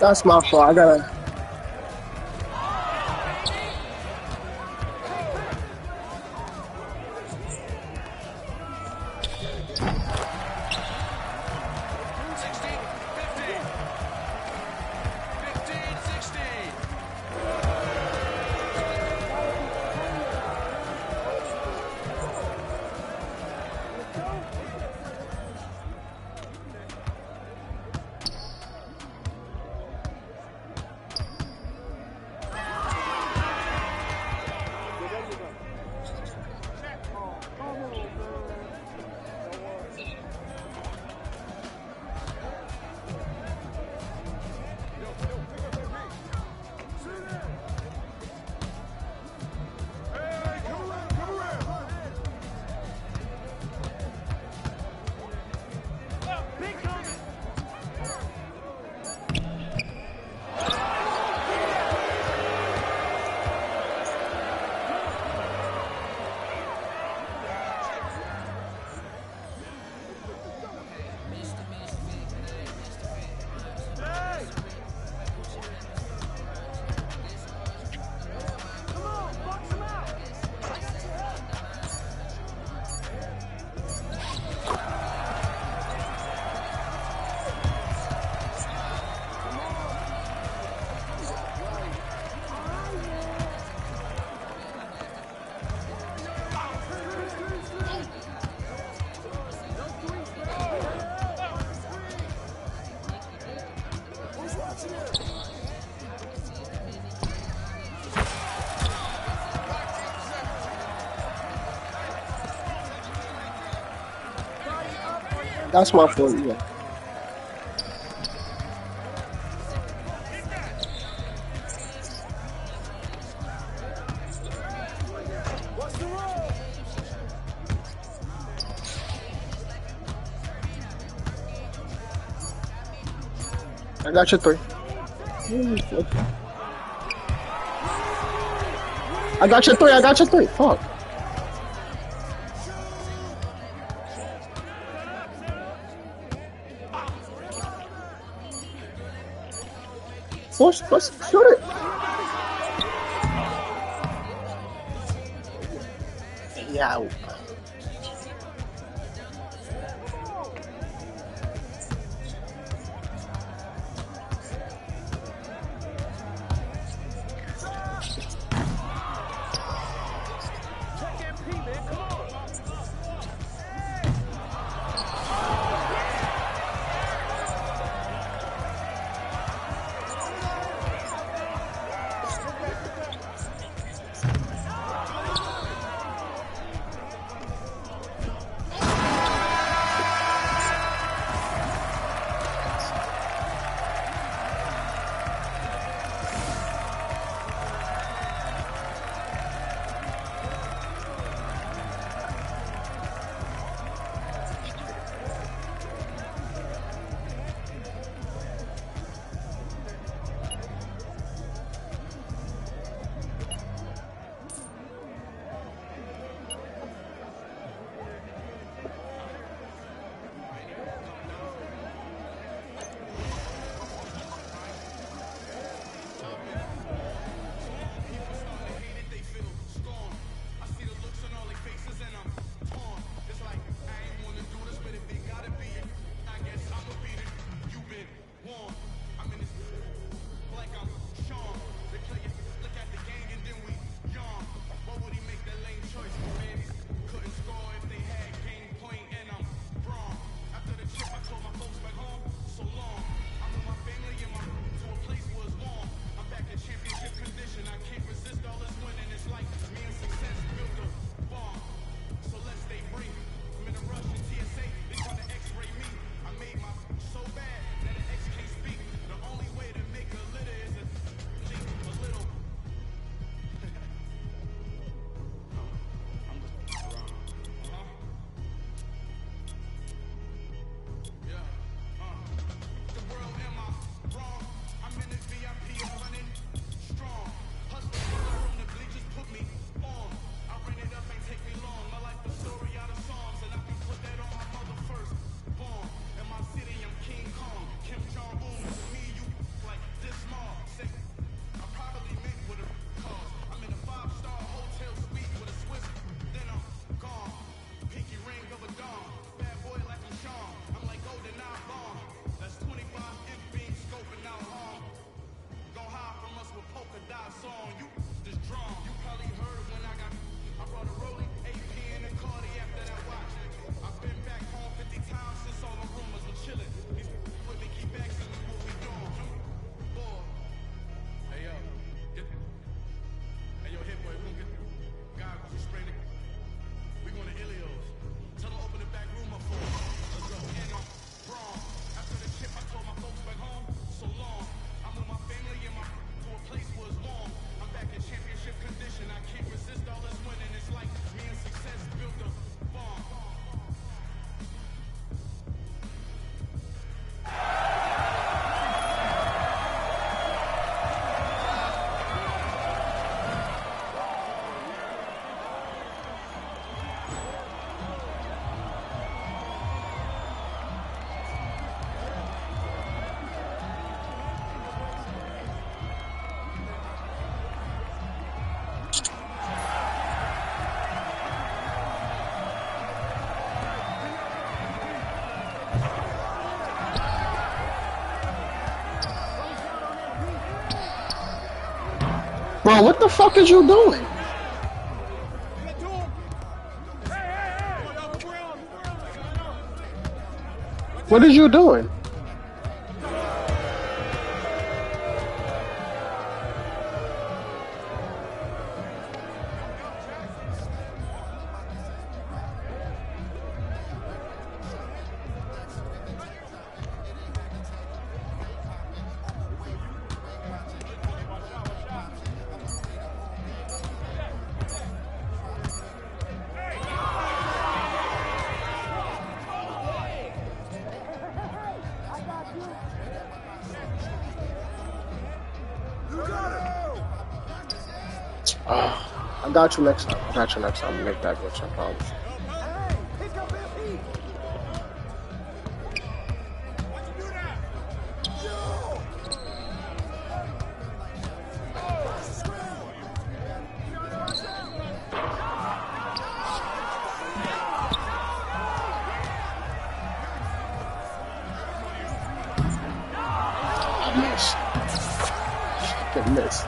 That's my fault. I gotta. That's my fault. Yeah. I got your three. I got your three. I got your three. Fuck. Let's shoot it. Yeah. Yo, what the fuck is you doing? What is you doing? I got you next time. I got you next time. I'll make that glitch, I promise. I miss. Fucking miss.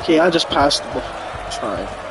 Okay, I just passed the try.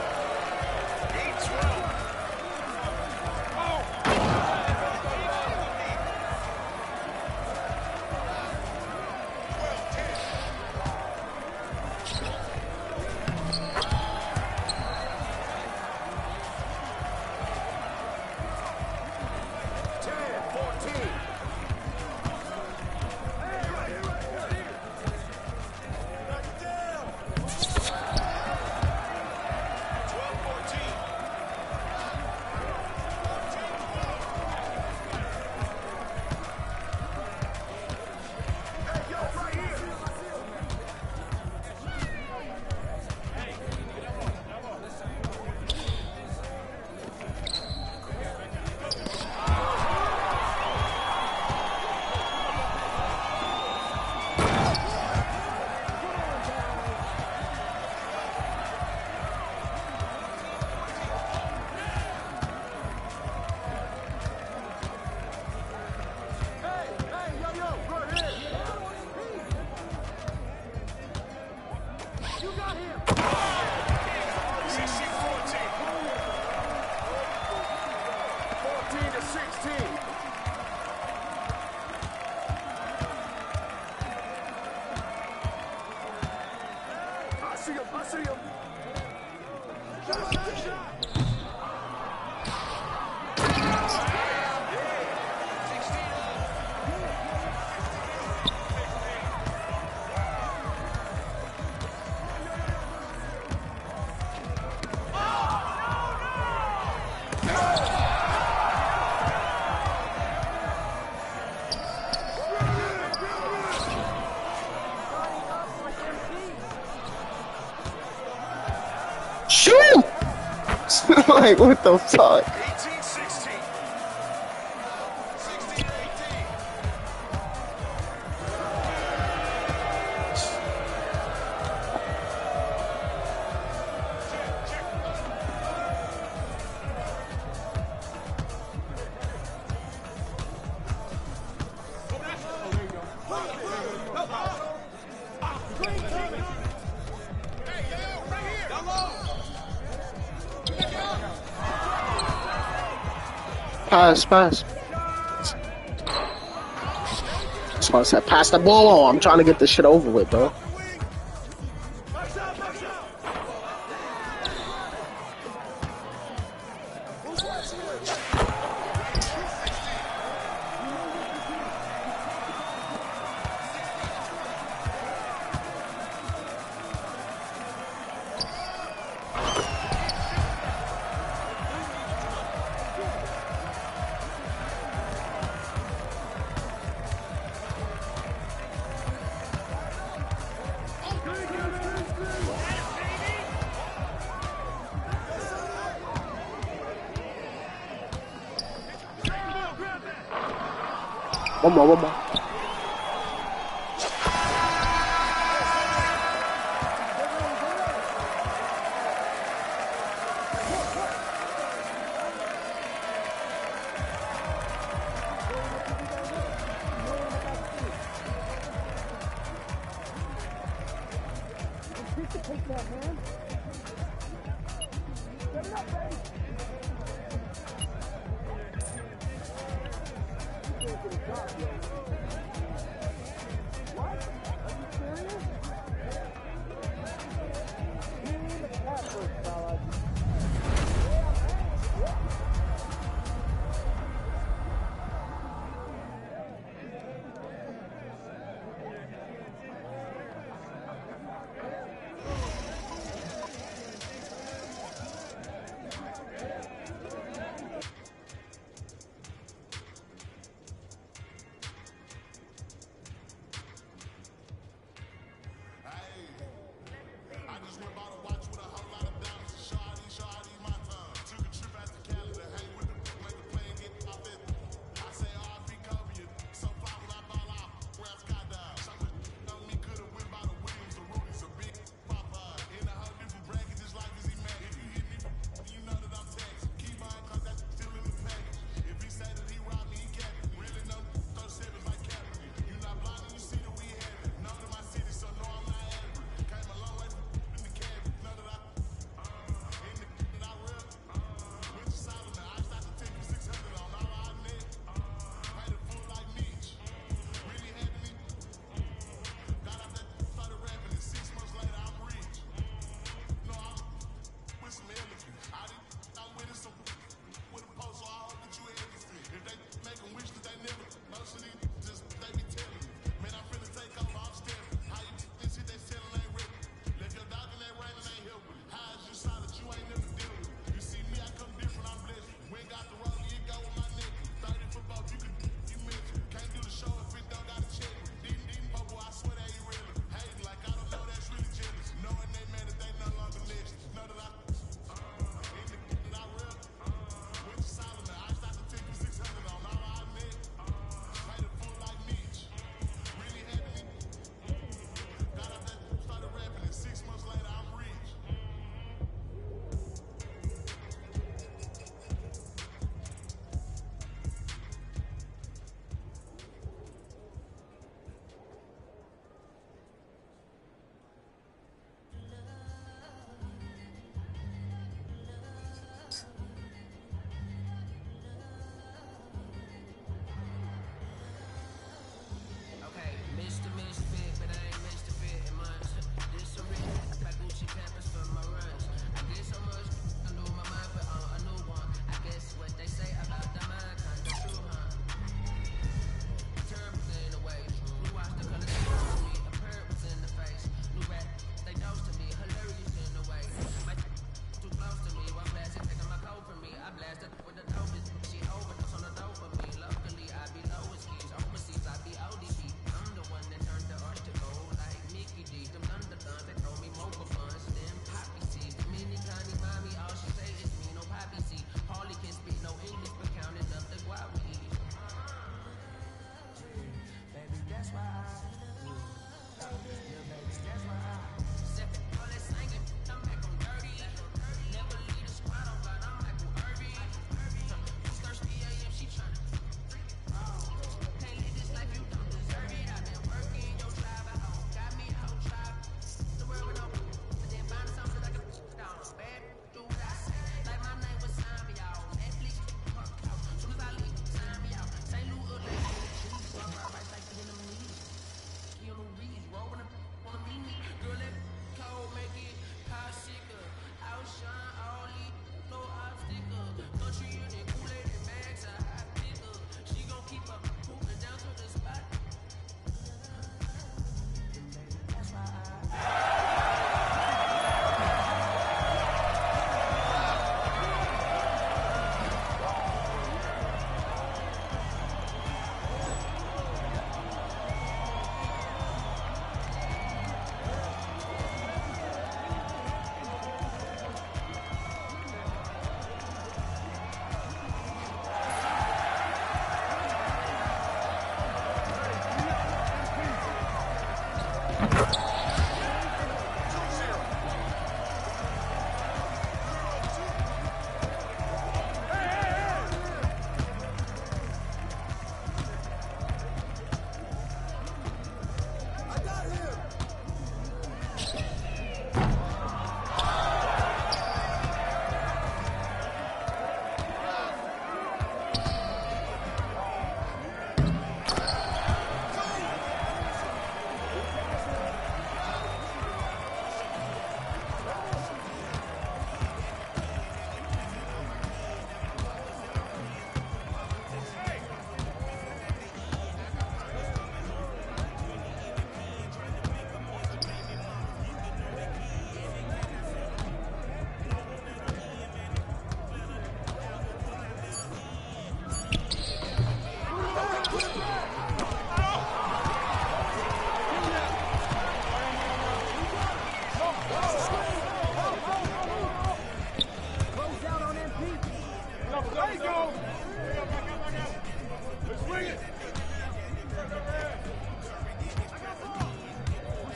Shoot! Like, what the fuck? 18-16. 16-18. Pass, pass. So I said, pass the ball on. I'm trying to get this shit over with, bro. One more, one more.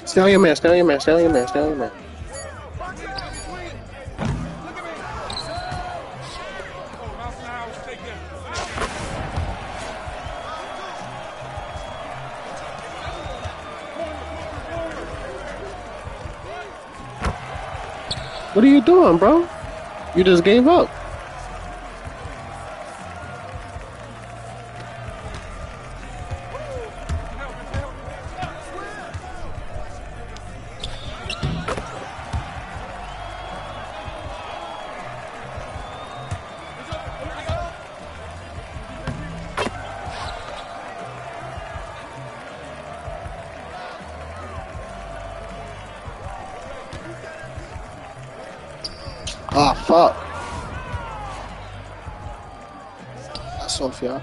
Stay on your man, stay on your man, stay on your man, stay on your man. What are you doing, bro? You just gave up. Ah, fuck. That's off, y'all.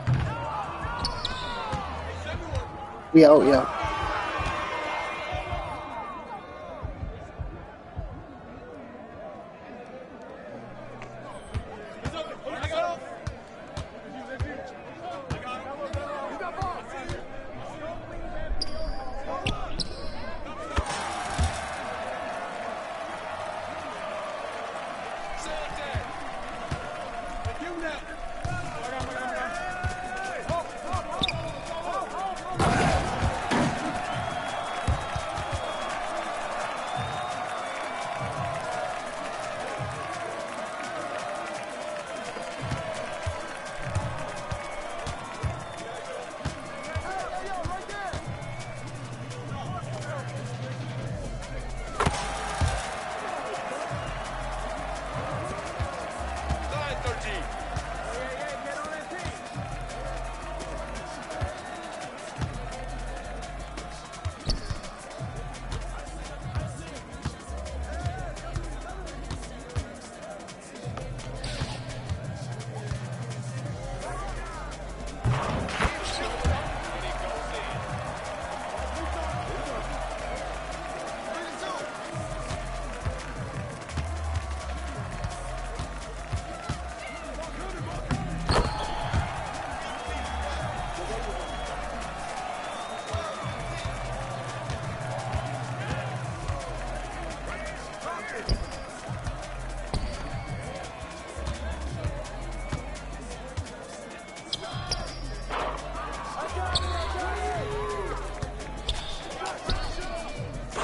We out, yeah.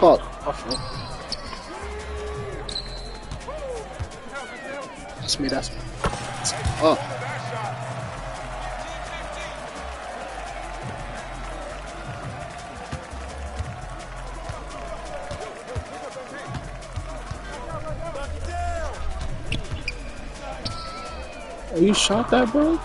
Fuck. That's me, that's me. Oh. Oh, you shot that, bro?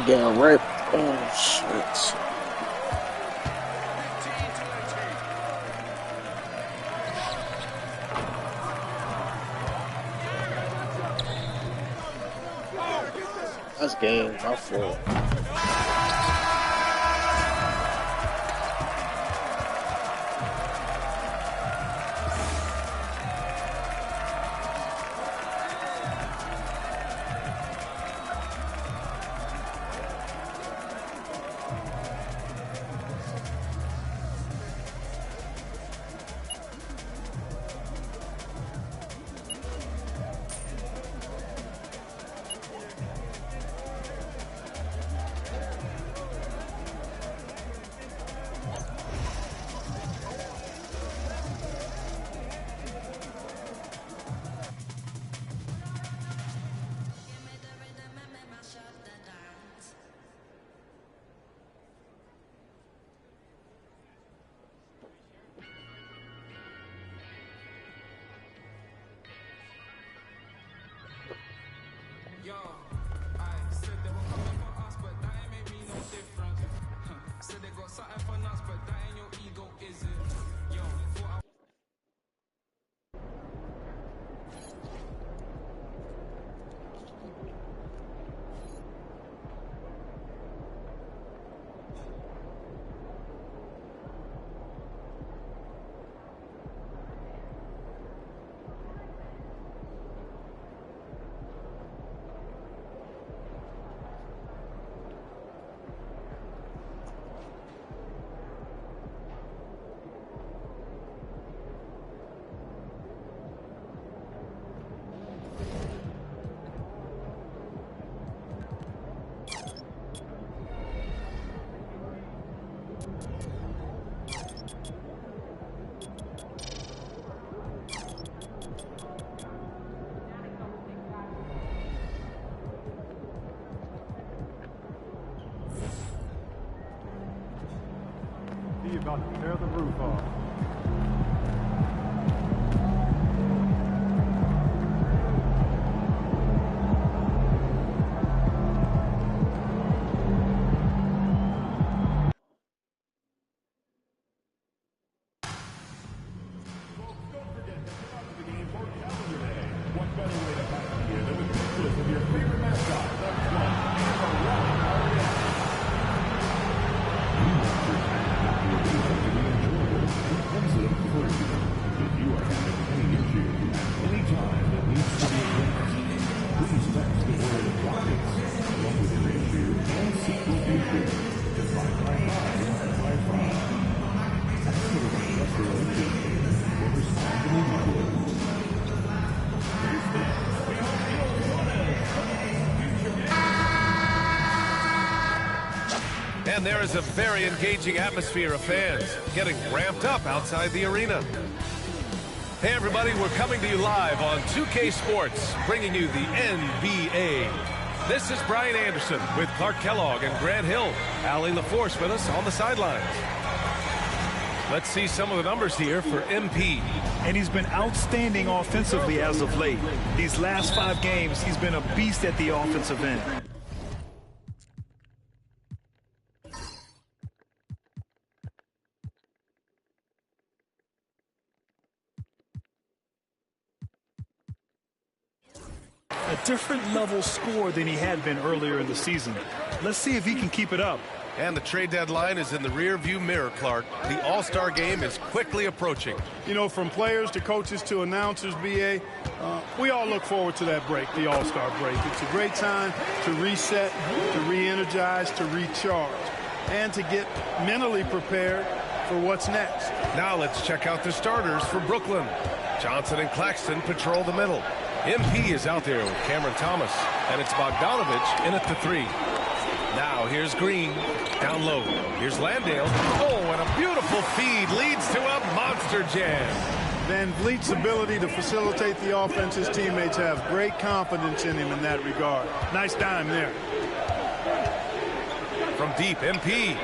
Getting ripped. Oh, shit. That's game. My fault. about to tear the roof off. And there is a very engaging atmosphere of fans getting ramped up outside the arena. Hey everybody, we're coming to you live on 2K Sports, bringing you the NBA. This is Brian Anderson with Clark Kellogg and Grant Hill. Allie LaForce with us on the sidelines. Let's see some of the numbers here for MP. And he's been outstanding offensively as of late. These last 5 games, he's been a beast at the offensive end. A different level score than he had been earlier in the season. Let's see if he can keep it up. And the trade deadline is in the rear-view mirror, Clark. The All-Star game is quickly approaching. You know, from players to coaches to announcers, BA, we all look forward to that break, the All-Star break. It's a great time to reset, to re-energize, to recharge, and to get mentally prepared for what's next. Now let's check out the starters for Brooklyn. Johnson and Claxton patrol the middle. MP is out there with Cameron Thomas, and it's Bogdanovich in at the 3. Now here's Green, down low. Here's Landale. Oh, and a beautiful feed leads to a monster jam. Van Vliet's ability to facilitate the offense, his teammates have great confidence in him in that regard. Nice dime there. From deep, MP.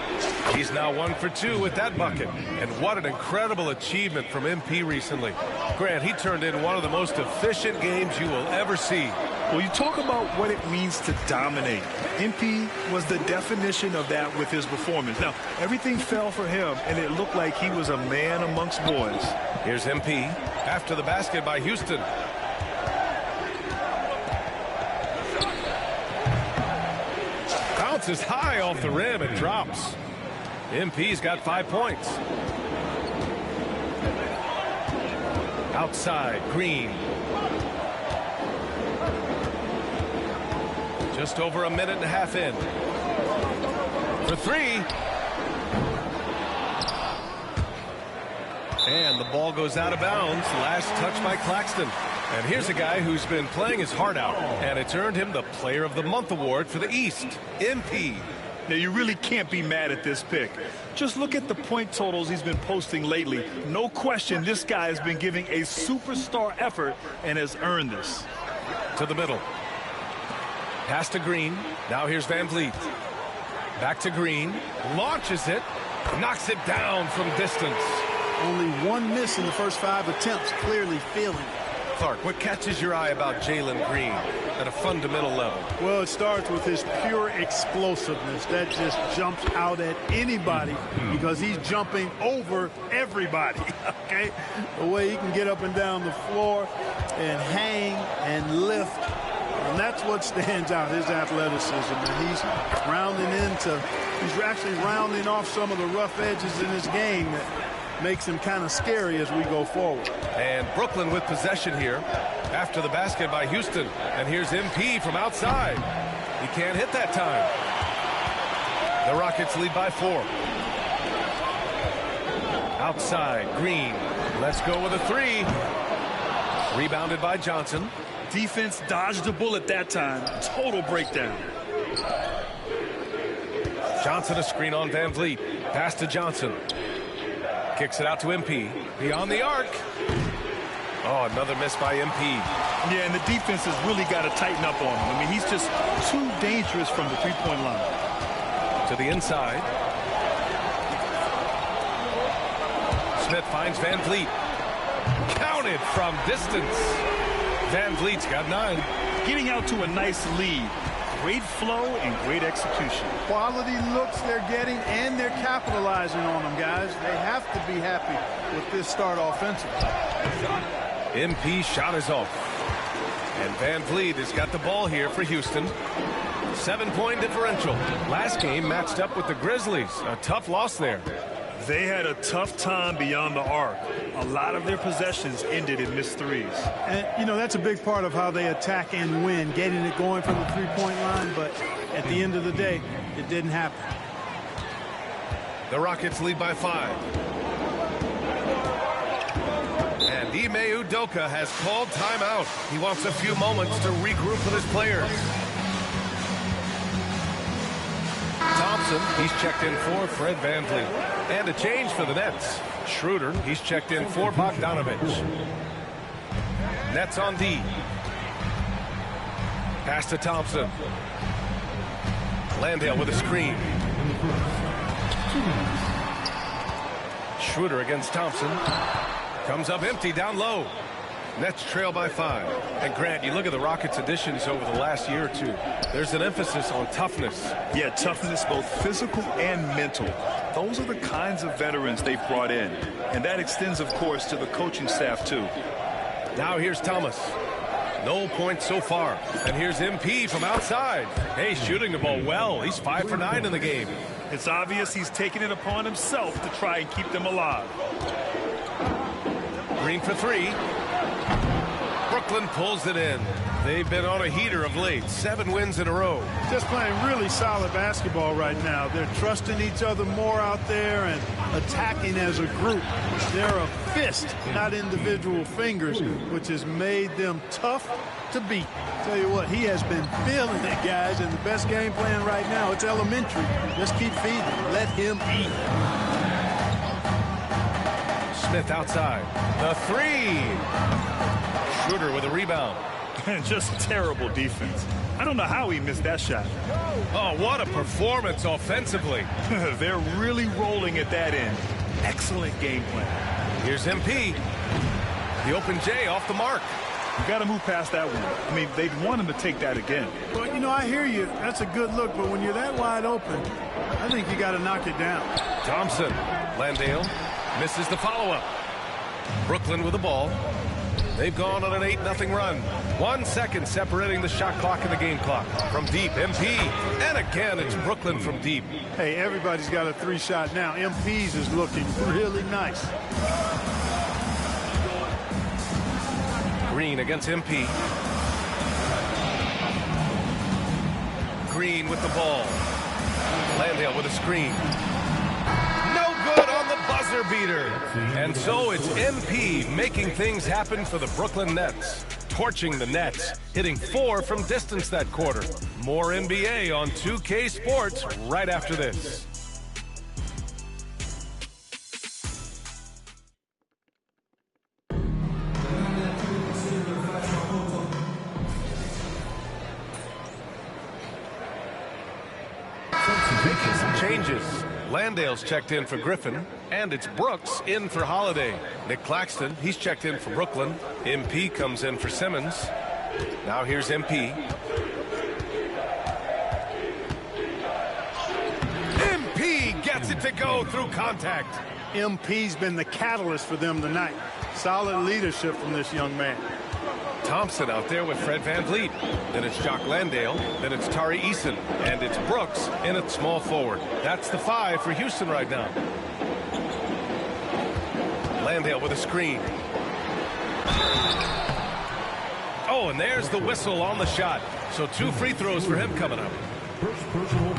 He's now 1 for 2 with that bucket. And what an incredible achievement from MP recently. Grant, he turned in one of the most efficient games you will ever see. Well, you talk about what it means to dominate. MP was the definition of that with his performance. Now, everything fell for him, and it looked like he was a man amongst boys. Here's MP after the basket by Houston. Bounces high off the rim and drops. MP's got 5 points. Outside, Green. Just over a minute and a half in. For 3. And the ball goes out of bounds. Last touch by Claxton. And here's a guy who's been playing his heart out, and it's earned him the Player of the Month award for the East, MP. Now, you really can't be mad at this pick. Just look at the point totals he's been posting lately. No question, this guy has been giving a superstar effort and has earned this. To the middle. Pass to Green. Now here's Van Vliet. Back to Green. Launches it. Knocks it down from distance. Only 1 miss in the first 5 attempts, clearly feeling it. Clark, what catches your eye about Jalen Green at a fundamental level? Well, it starts with his pure explosiveness. That just jumps out at anybody because he's jumping over everybody, okay? The way he can get up and down the floor and hang and lift. And that's what stands out, his athleticism. And he's actually rounding off some of the rough edges in his game that makes him kind of scary as we go forward. And Brooklyn with possession here after the basket by Houston. And here's MP from outside. He can't hit that time. The Rockets lead by 4. Outside, Green. Let's go with a 3. Rebounded by Johnson. Defense dodged the bullet that time. Total breakdown. Johnson a screen on Van Vliet. Pass to Johnson. Kicks it out to MP. Beyond the arc. Oh, another miss by MP. Yeah, and the defense has really got to tighten up on him. I mean, he's just too dangerous from the three-point line. To the inside. Smith finds Van Vliet. Counted from distance. Van Vliet's got 9. Getting out to a nice lead. Great flow and great execution. Quality looks they're getting, and they're capitalizing on them, guys. They have to be happy with this start offensively. MP shot is off. And Van Vliet has got the ball here for Houston. 7-point differential. Last game matched up with the Grizzlies. A tough loss there. They had a tough time beyond the arc. A lot of their possessions ended in missed threes. And, you know, that's a big part of how they attack and win, getting it going from the three-point line. But at the end of the day, it didn't happen. The Rockets lead by 5. And Ime Udoka has called timeout. He wants a few moments to regroup with his players. Thompson, he's checked in for Fred VanVleet. And a change for the Nets. Schroeder, he's checked in for Bogdanovich. Nets on D. Pass to Thompson. Landale with a screen. Schroeder against Thompson. Comes up empty down low. Nets trail by 5. And Grant, you look at the Rockets' additions over the last year or two. There's an emphasis on toughness. Yeah, toughness, both physical and mental. Those are the kinds of veterans they've brought in. And that extends, of course, to the coaching staff, too. Now here's Thomas. No points so far. And here's MP from outside. Hey, shooting the ball well. He's 5 for 9 in the game. It's obvious he's taking it upon himself to try and keep them alive. Green for 3. Brooklyn pulls it in. They've been on a heater of late. 7 wins in a row. Just playing really solid basketball right now. They're trusting each other more out there and attacking as a group. They're a fist, not individual fingers, which has made them tough to beat. Tell you what, he has been feeling it, guys, and the best game plan right now, it's elementary. Just keep feeding. Let him eat. Smith outside. The 3. Schroeder with a rebound. And just terrible defense. I don't know how he missed that shot. Oh, what a performance offensively. They're really rolling at that end. Excellent game plan. Here's MP. The open J off the mark. You got to move past that one. I mean, they'd want him to take that again. Well, you know, I hear you. That's a good look, but when you're that wide open, I think you got to knock it down. Thompson. Landale misses the follow-up. Brooklyn with the ball. They've gone on an 8-0 run. 1 second separating the shot clock and the game clock. From deep, MP. And again, it's Brooklyn from deep. Hey, everybody's got a 3-shot now. MP's is looking really nice. Green against MP. Green with the ball. Landale with a screen. Good on the buzzer beater. And so it's MP making things happen for the Brooklyn Nets. Torching the Nets, hitting 4 from distance that quarter. More NBA on 2K Sports right after this. Changes. Landale's checked in for Griffin, and it's Brooks in for Holiday. Nick Claxton, he's checked in for Brooklyn. MP comes in for Simmons. Now here's MP. MP gets it to go through contact. MP's been the catalyst for them tonight. Solid leadership from this young man. Thompson out there with Fred VanVleet. Then it's Jock Landale. Then it's Tari Eason. And it's Brooks in at small forward. That's the 5 for Houston right now. Landale with a screen. Oh, and there's the whistle on the shot. So 2 free throws for him coming up.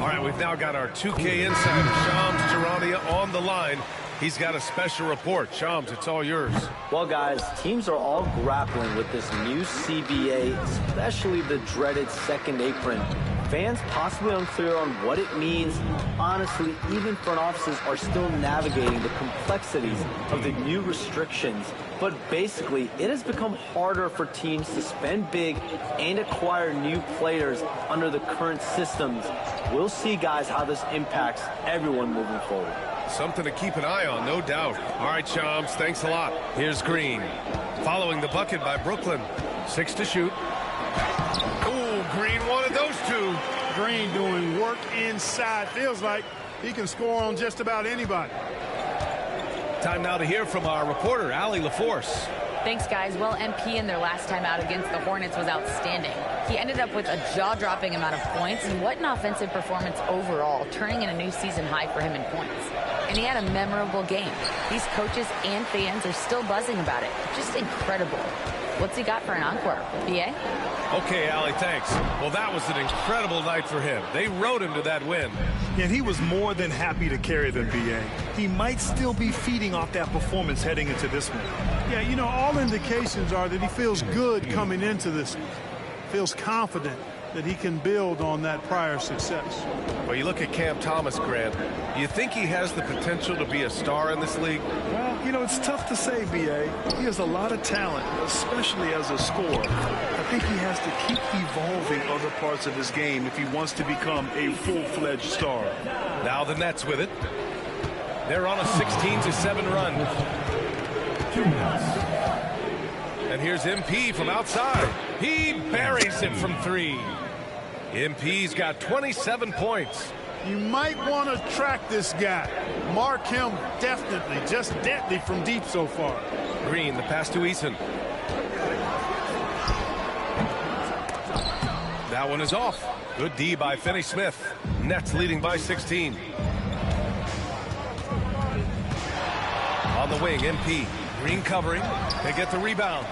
All right, we've now got our 2K insider, Shams Charania, on the line. He's got a special report. Shams, it's all yours. Well, guys, teams are all grappling with this new CBA, especially the dreaded second apron. Fans possibly unclear on what it means. Honestly, even front offices are still navigating the complexities of the new restrictions. But basically, it has become harder for teams to spend big and acquire new players under the current systems. We'll see, guys, how this impacts everyone moving forward. Something to keep an eye on, no doubt. All right, Shams, thanks a lot. Here's Green. Following the bucket by Brooklyn. 6 to shoot. Ooh, Green wanted those two. Green doing work inside. Feels like he can score on just about anybody. Time now to hear from our reporter, Allie LaForce. Thanks, guys. Well, MP in their last time out against the Hornets was outstanding. He ended up with a jaw-dropping amount of points, and what an offensive performance overall, turning in a new season high for him in points. And he had a memorable game. These coaches and fans are still buzzing about it. Just incredible. What's he got for an encore? BA? Okay, Allie, thanks. Well, that was an incredible night for him. They rode him to that win. And he was more than happy to carry them, BA. He might still be feeding off that performance heading into this one. Yeah, you know, all indications are that he feels good coming into this one. Feels confident that he can build on that prior success. Well, you look at Cam Thomas, Grant. Do you think he has the potential to be a star in this league? Well, you know, it's tough to say, BA. He has a lot of talent, especially as a scorer. I think he has to keep evolving other parts of his game if he wants to become a full-fledged star. Now the Nets with it. They're on a 16-7 run. 2 minutes. And here's MP from outside. He buries it from 3. MP's got 27 points. You might want to track this guy. Mark him definitely. Just deadly from deep so far. Green, the pass to Eason. That one is off. Good D by Finney-Smith. Nets leading by 16. On the wing, MP. Green covering. They get the rebound.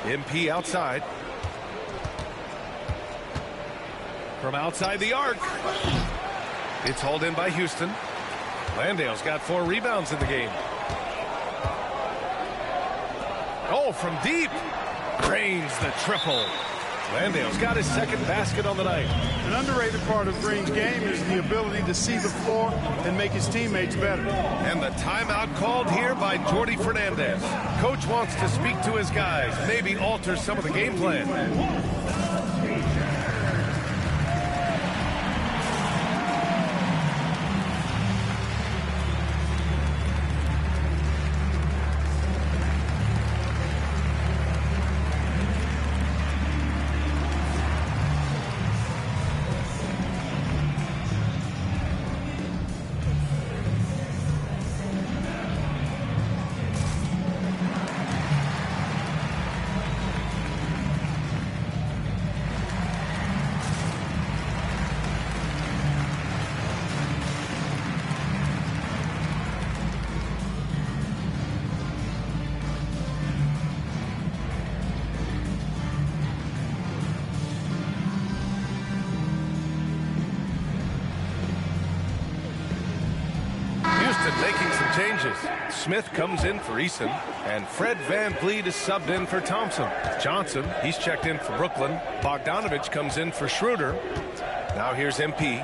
MP outside. From outside the arc. It's hauled in by Houston. Landale's got 4 rebounds in the game. Oh, from deep. Drains the triple. Landale's got his second basket on the night. An underrated part of Green's game is the ability to see the floor and make his teammates better. And the timeout called here by Jordi Fernandez. Coach wants to speak to his guys, maybe alter some of the game plan. Making some changes. Smith comes in for Eason, and Fred VanVleet is subbed in for Thompson. Johnson, he's checked in for Brooklyn. Bogdanovich comes in for Schroeder. Now here's MP.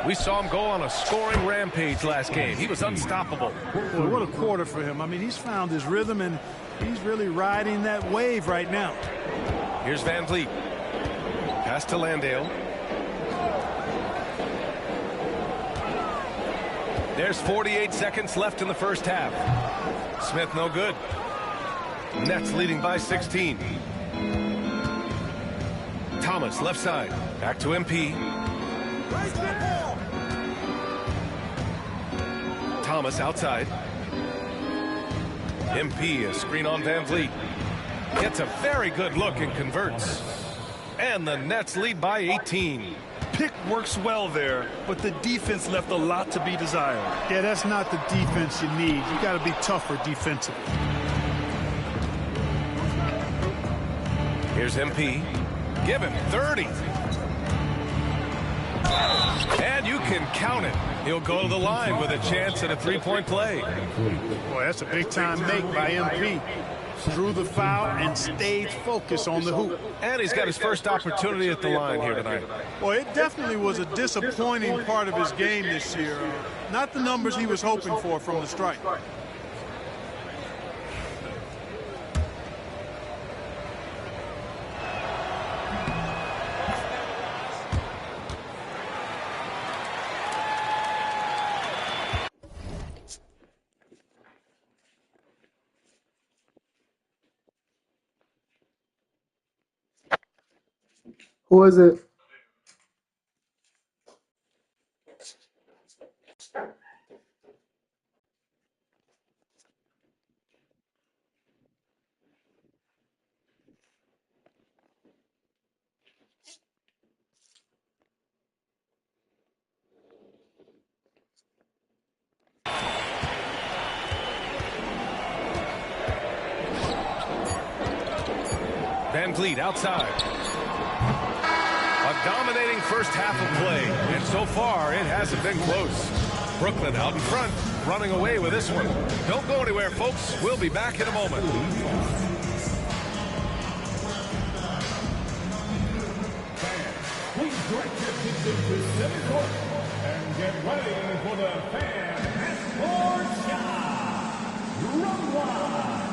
We saw him go on a scoring rampage last game. He was unstoppable. Boy, what a quarter for him. I mean, he's found his rhythm, and he's really riding that wave right now. Here's VanVleet. Pass to Landale. There's 48 seconds left in the first half. Smith no good. Nets leading by 16. Thomas left side. Back to MP. Thomas outside. MP, a screen on VanVleet. Gets a very good look and converts. And the Nets lead by 18. Pick works well there, but the defense left a lot to be desired. Yeah, that's not the defense you need. You got to be tougher defensively. Here's MP. Give him 30. And you can count it. He'll go to the line with a chance at a three-point play. Boy, that's a big-time make by MP. Drew the foul and stayed focused on the hoop. And he's got his first opportunity at the line here tonight. Boy, it definitely was a disappointing part of his game this year. Not the numbers he was hoping for from the strike. Who is it? Van Vliet outside. A dominating first half of play, and so far it hasn't been close. Brooklyn out in front, running away with this one. Don't go anywhere, folks. We'll be back in a moment. Please direct your attention to center court and get ready for the Fan Sports Shot. Run wild.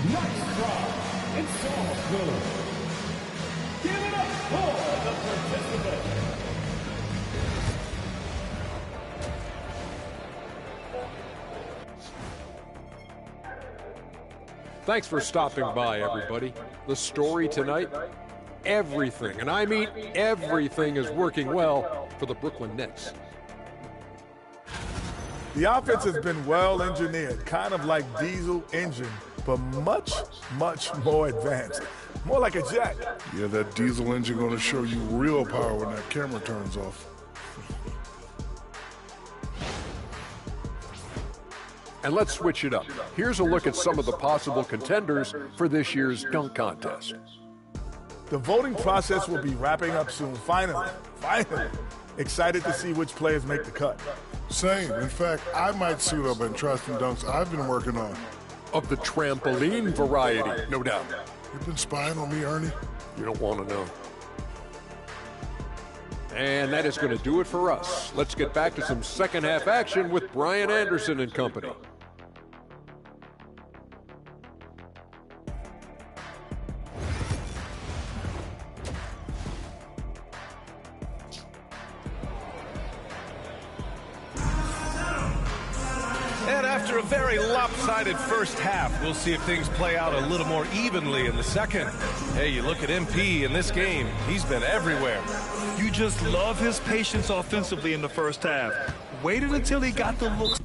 Nice try. It's all good. Give it up for the participants. Thanks for stopping by, everybody. The story tonight, everything, and I mean everything, is working well for the Brooklyn Nets. The offense has been well engineered, kind of like diesel engine, but much, much more advanced. More like a jet. Yeah, that diesel engine gonna show you real power when that camera turns off. And let's switch it up. Here's a look at some of the possible contenders for this year's dunk contest. The voting process will be wrapping up soon. Finally. Excited to see which players make the cut. Same. In fact, I might suit up and try some dunks I've been working on. Of the trampoline variety, no doubt. You've been spying on me, Ernie? You don't want to know. And that is going to do it for us. Let's get back to some second half action with Brian Anderson and company. And after a very lopsided first half, we'll see if things play out a little more evenly in the second. Hey, you look at MP in this game, he's been everywhere. You just love his patience offensively in the first half. Waited until he got the looks.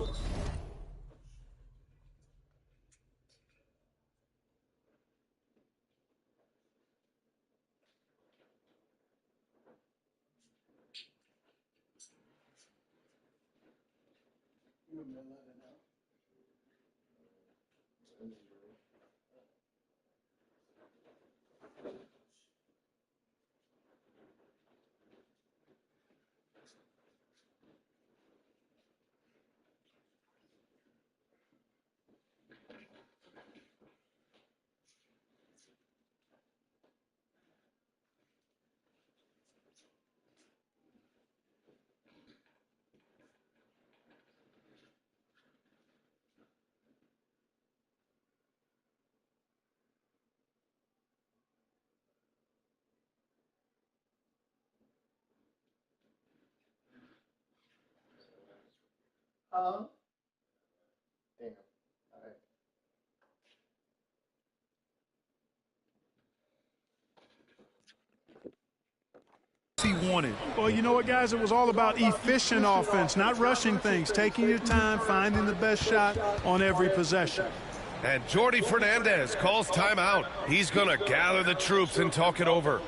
Damn. All right. He wanted. Well, you know what, guys? It was all about efficient offense, not rushing things, taking your time, finding the best shot on every possession. And Jordi Fernandez calls timeout. He's going to gather the troops and talk it over.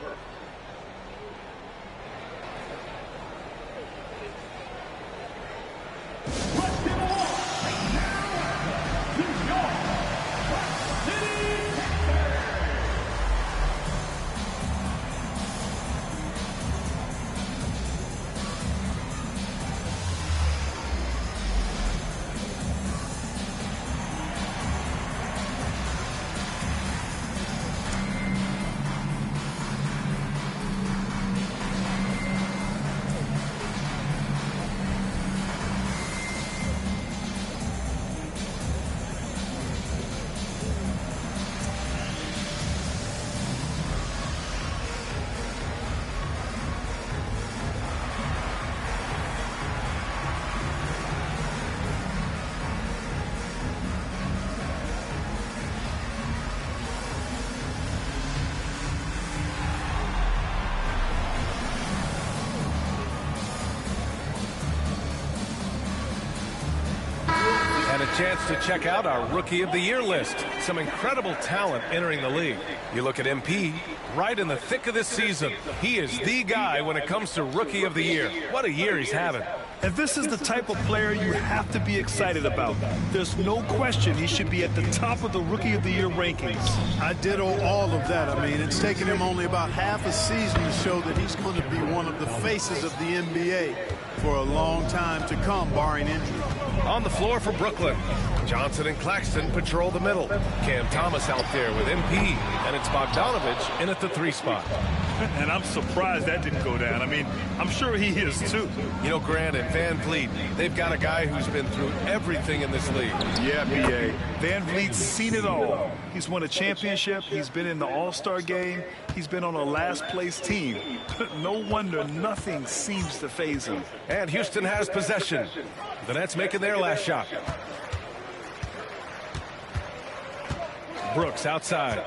And a chance to check out our Rookie of the Year list. Some incredible talent entering the league. You look at MP, right in the thick of this season. He is the guy when it comes to Rookie of the Year. What a year he's having. And this is the type of player you have to be excited about. There's no question he should be at the top of the Rookie of the Year rankings. I ditto all of that. I mean, it's taken him only about half a season to show that he's going to be one of the faces of the NBA for a long time to come, barring injury. On the floor for Brooklyn, Johnson and Claxton patrol the middle. Cam Thomas out there with MP, and it's Bogdanovich in at the 3 spot. And I'm surprised that didn't go down. I mean, I'm sure he is too. You know, Grant and Van Vliet, they've got a guy who's been through everything in this league. Yeah, B.A. Van Vliet's seen it all. He's won a championship. He's been in the All-Star game. He's been on a last-place team. No wonder nothing seems to faze him. And Houston has possession. The Nets making their last shot. Brooks outside.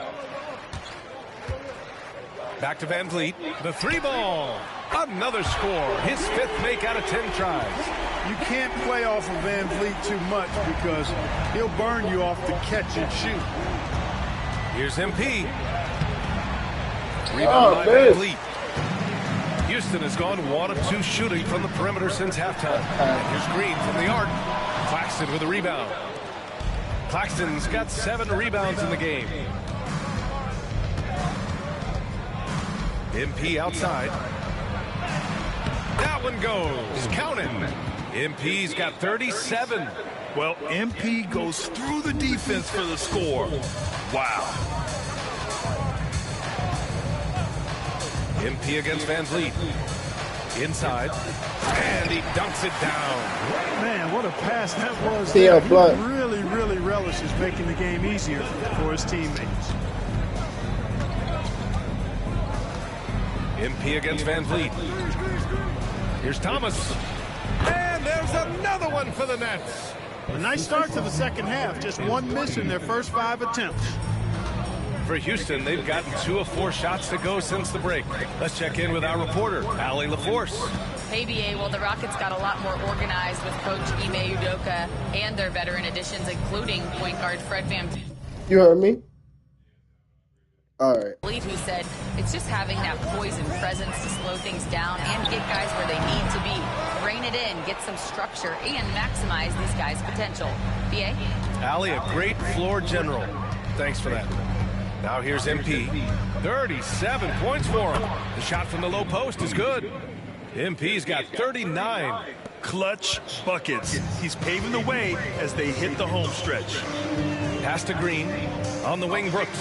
Back to Van Vliet. The 3-ball. Another score. His 5th make out of 10 tries. You can't play off of Van Vliet too much because he'll burn you off the catch and shoot. Here's MP. Rebound by Van Vliet. Houston has gone 1 of 2 shooting from the perimeter since halftime. Here's Green from the arc. Claxton with a rebound. Claxton's got 7 rebounds in the game. MP outside. That one goes. Count it. MP's got 37. Well, MP goes through the defense for the score. Wow. MP against Van Vliet. Inside. And he dunks it down. Man, what a pass that was. Yeah, He but really relishes making the game easier for his teammates. MP against Van Vliet. Here's Thomas. And there's another one for the Nets. A nice start to the second half. Just 1 miss in their first 5 attempts. For Houston, they've gotten 2 of 4 shots to go since the break. Let's check in with our reporter, Allie LaForce. Hey, BA, well, the Rockets got a lot more organized with Coach Ime Udoka and their veteran additions, including point guard Fred VanVleet. you heard me? All right. Who said it's just having that poise and presence to slow things down and get guys where they need to be. Rein it in, get some structure, and maximize these guys' potential. BA? Allie, a great floor general. Thanks for that. Now here's MP. 37 points for him. The shot from the low post is good. MP's got 39. Clutch buckets. He's paving the way as they hit the home stretch. Pass to Green. On the wing, Brooks.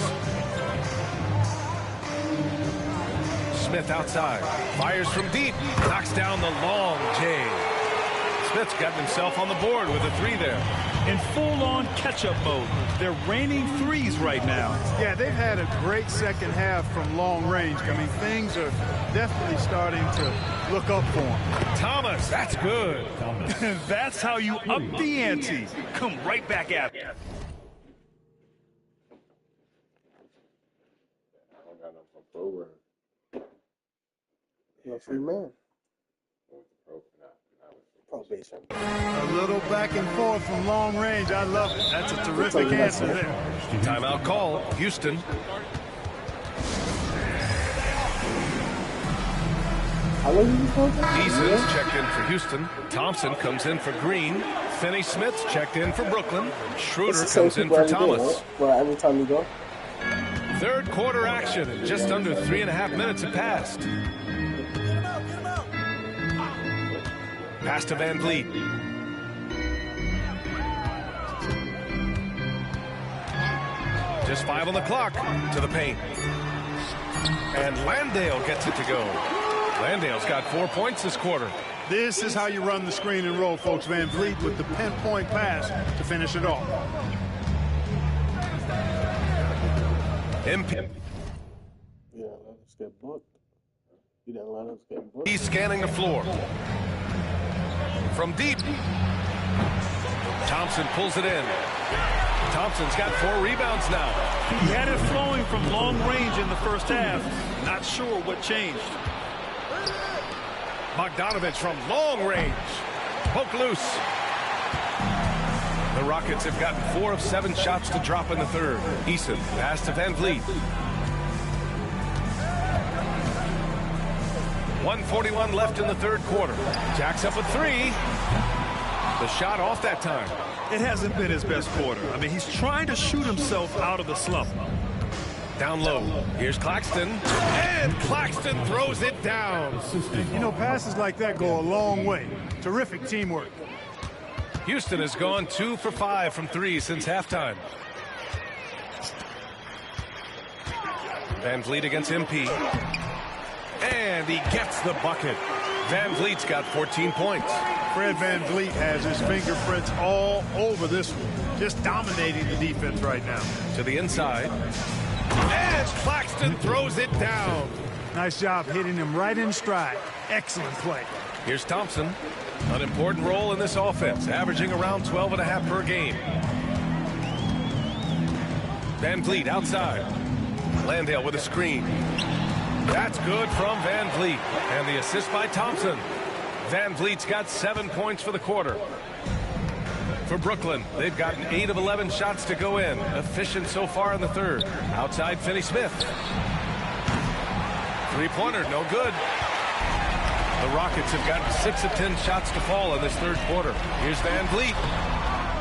Smith outside. Fires from deep. Knocks down the long J. Smith's gotten himself on the board with a 3 there. In full-on catch-up mode. They're raining threes right now. Yeah, they've had a great second half from long range. I mean, things are definitely starting to look up for them. Thomas, that's good. That's how you up the ante. Come right back at it. You're a free man. Probation. A little back and forth from long range. I love it. That's a terrific answer there. Timeout call. Houston. Eason's checked in for Houston. Thompson comes in for Green. Finney-Smith's checked in for Brooklyn. Schroeder comes in for Thomas. Well, every time you go. Third quarter action. Just under 3.5 minutes have passed. Pass to Van Vliet. Just 5 on the clock to the paint. And Landale gets it to go. Landale's got 4 points this quarter. This is how you run the screen and roll, folks. Van Vliet with the pinpoint pass to finish it off. MP. Yeah, let us get booked. You didn't let us get booked. He's scanning the floor. From deep. Thompson pulls it in. Thompson's got 4 rebounds now. He had it flowing from long range in the first half. Not sure what changed. Bogdanovich from long range. Poke loose. The Rockets have gotten 4 of 7 shots to drop in the third. Eason, pass to Van Vliet. 1:41 left in the third quarter. Jacks up with 3. The shot off that time. It hasn't been his best quarter. I mean, he's trying to shoot himself out of the slump. Down low. Here's Claxton. And Claxton throws it down. You know, passes like that go a long way. Terrific teamwork. Houston has gone 2 for 5 from 3 since halftime. Van Vliet against MP. And he gets the bucket. Van Vliet's got 14 points. Fred Van Vliet has his fingerprints all over this one. Just dominating the defense right now. To the inside. And Claxton throws it down. Nice job hitting him right in stride. Excellent play. Here's Thompson. An important role in this offense, averaging around 12.5 per game. Van Vliet outside. Landale with a screen. That's good from Van Vliet. And the assist by Thompson. Van Vliet's got 7 points for the quarter. For Brooklyn, they've gotten 8 of 11 shots to go in. Efficient so far in the third. Outside, Finney-Smith. Three-pointer, no good. The Rockets have gotten 6 of 10 shots to fall in this third quarter. Here's Van Vliet.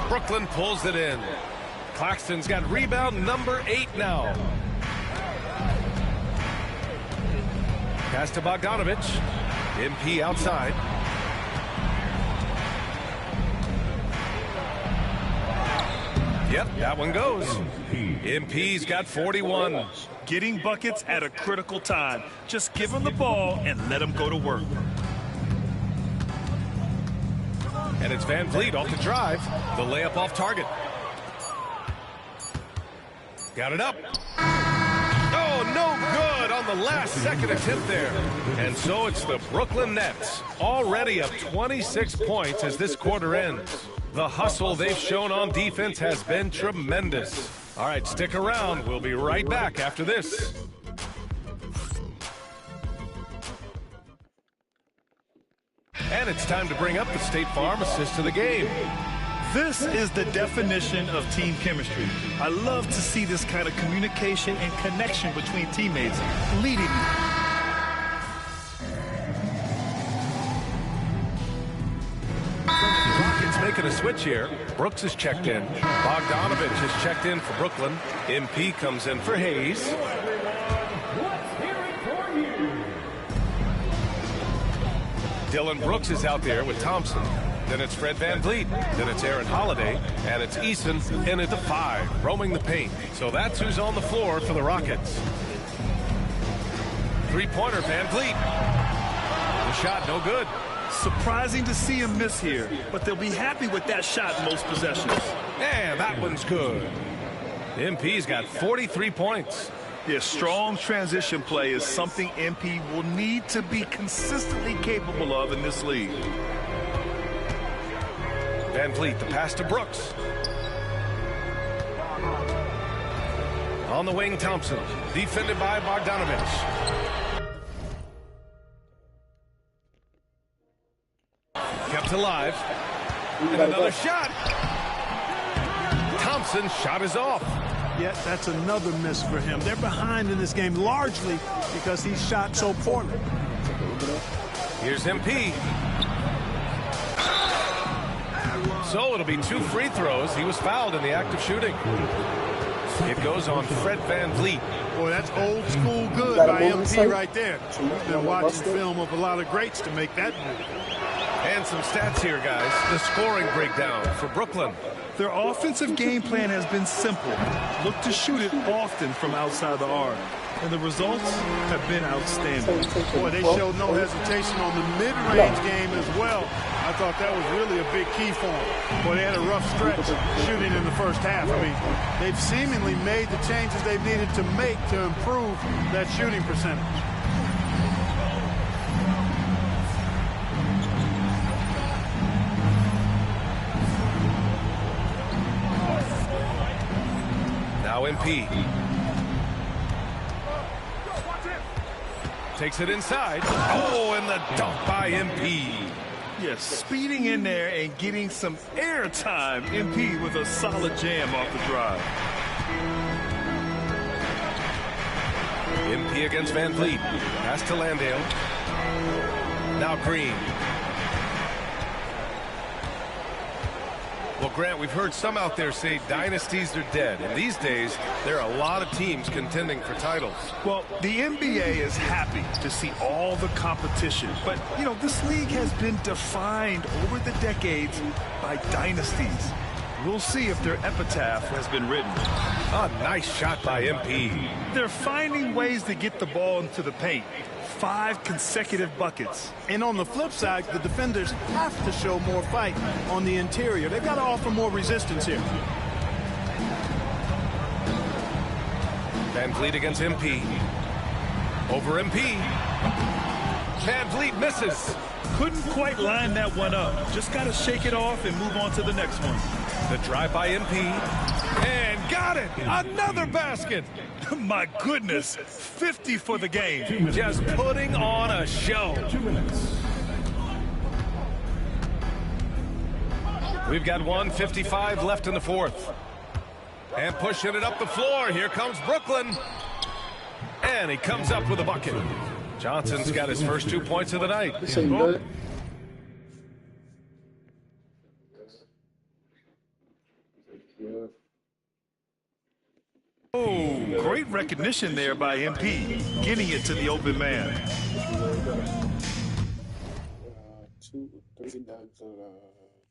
Brooklyn pulls it in. Claxton's got rebound number 8 now. Pass to Bogdanovich. MP outside. Yep, that one goes. MP's got 41. Getting buckets at a critical time. Just give him the ball and let him go to work. And it's Van Vliet off the drive. The layup off target. Got it up. Oh, no good on the last second attempt there. And so it's the Brooklyn Nets, already up 26 points as this quarter ends. The hustle they've shown on defense has been tremendous. All right, stick around. We'll be right back after this. And it's time to bring up the State Farm assist to the game. This is the definition of team chemistry. I love to see this kind of communication and connection between teammates leading me. Rockets making a switch here. Brooks is checked in. Bogdanovich is checked in for Brooklyn. MP comes in for Hayes. Dylan Brooks is out there with Thompson. Then it's Fred Van Vliet. Then it's Aaron Holiday. And it's Eason in at the 5, roaming the paint. So that's who's on the floor for the Rockets. Three-pointer, Van Vliet. The shot, no good. Surprising to see him miss here, but they'll be happy with that shot most possessions. And that one's good. MP's got 43 points. Yeah, strong transition play is something MP will need to be consistently capable of in this league. Van Vliet, the pass to Brooks. On the wing, Thompson, defended by Bogdanovich. Kept alive. And another shot. Thompson's shot is off. Yes, that's another miss for him. They're behind in this game largely because he shot so poorly. Here's MP. So it'll be 2 free throws. He was fouled in the act of shooting. It goes on Fred Van Vliet. Boy, that's old school good by MP right there. He's been watching film of a lot of greats to make that move. And some stats here, guys. The scoring breakdown for Brooklyn. Their offensive game plan has been simple. Look to shoot it often from outside the arc. And the results have been outstanding. Boy, they showed no hesitation on the mid-range game as well. I thought that was really a big key for them. Boy, they had a rough stretch shooting in the first half. I mean, they've seemingly made the changes they've needed to make to improve that shooting percentage. Now MP. Takes it inside. Oh, and the dunk by MP. Yes, speeding in there and getting some air time. MP with a solid jam off the drive. MP against Van Vliet. Pass to Landale. Now Green. Well, Grant, we've heard some out there say dynasties are dead. And these days, there are a lot of teams contending for titles. Well, the NBA is happy to see all the competition. But, you know, this league has been defined over the decades by dynasties. We'll see if their epitaph has been written. A nice shot by MP. They're finding ways to get the ball into the paint. 5 consecutive buckets. And on the flip side, the defenders have to show more fight on the interior. They've got to offer more resistance here. Van Vliet against MP. Over MP. Van Vliet misses. Couldn't quite line that one up. Just got to shake it off and move on to the next one. The drive by MP. And got it. Another basket. My goodness. 50 for the game. Just putting on a show. 2 minutes. We've got 1:55 left in the fourth. And pushing it up the floor. Here comes Brooklyn. And he comes up with a bucket. Johnson's got his first 2 points of the night. Oh, great recognition there by MP, getting it to the open man. 2, 3 nugs on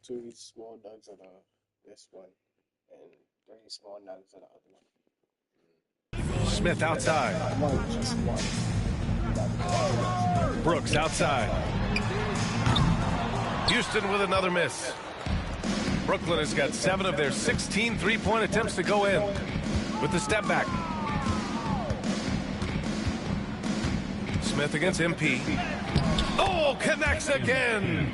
2 small nugs on this one, and 3 small nugs on the other one. Smith outside. Brooks outside. Houston with another miss. Brooklyn has got 7 of their 16 three-point attempts to go in. With the step back. Smith against MP. Oh, connects again.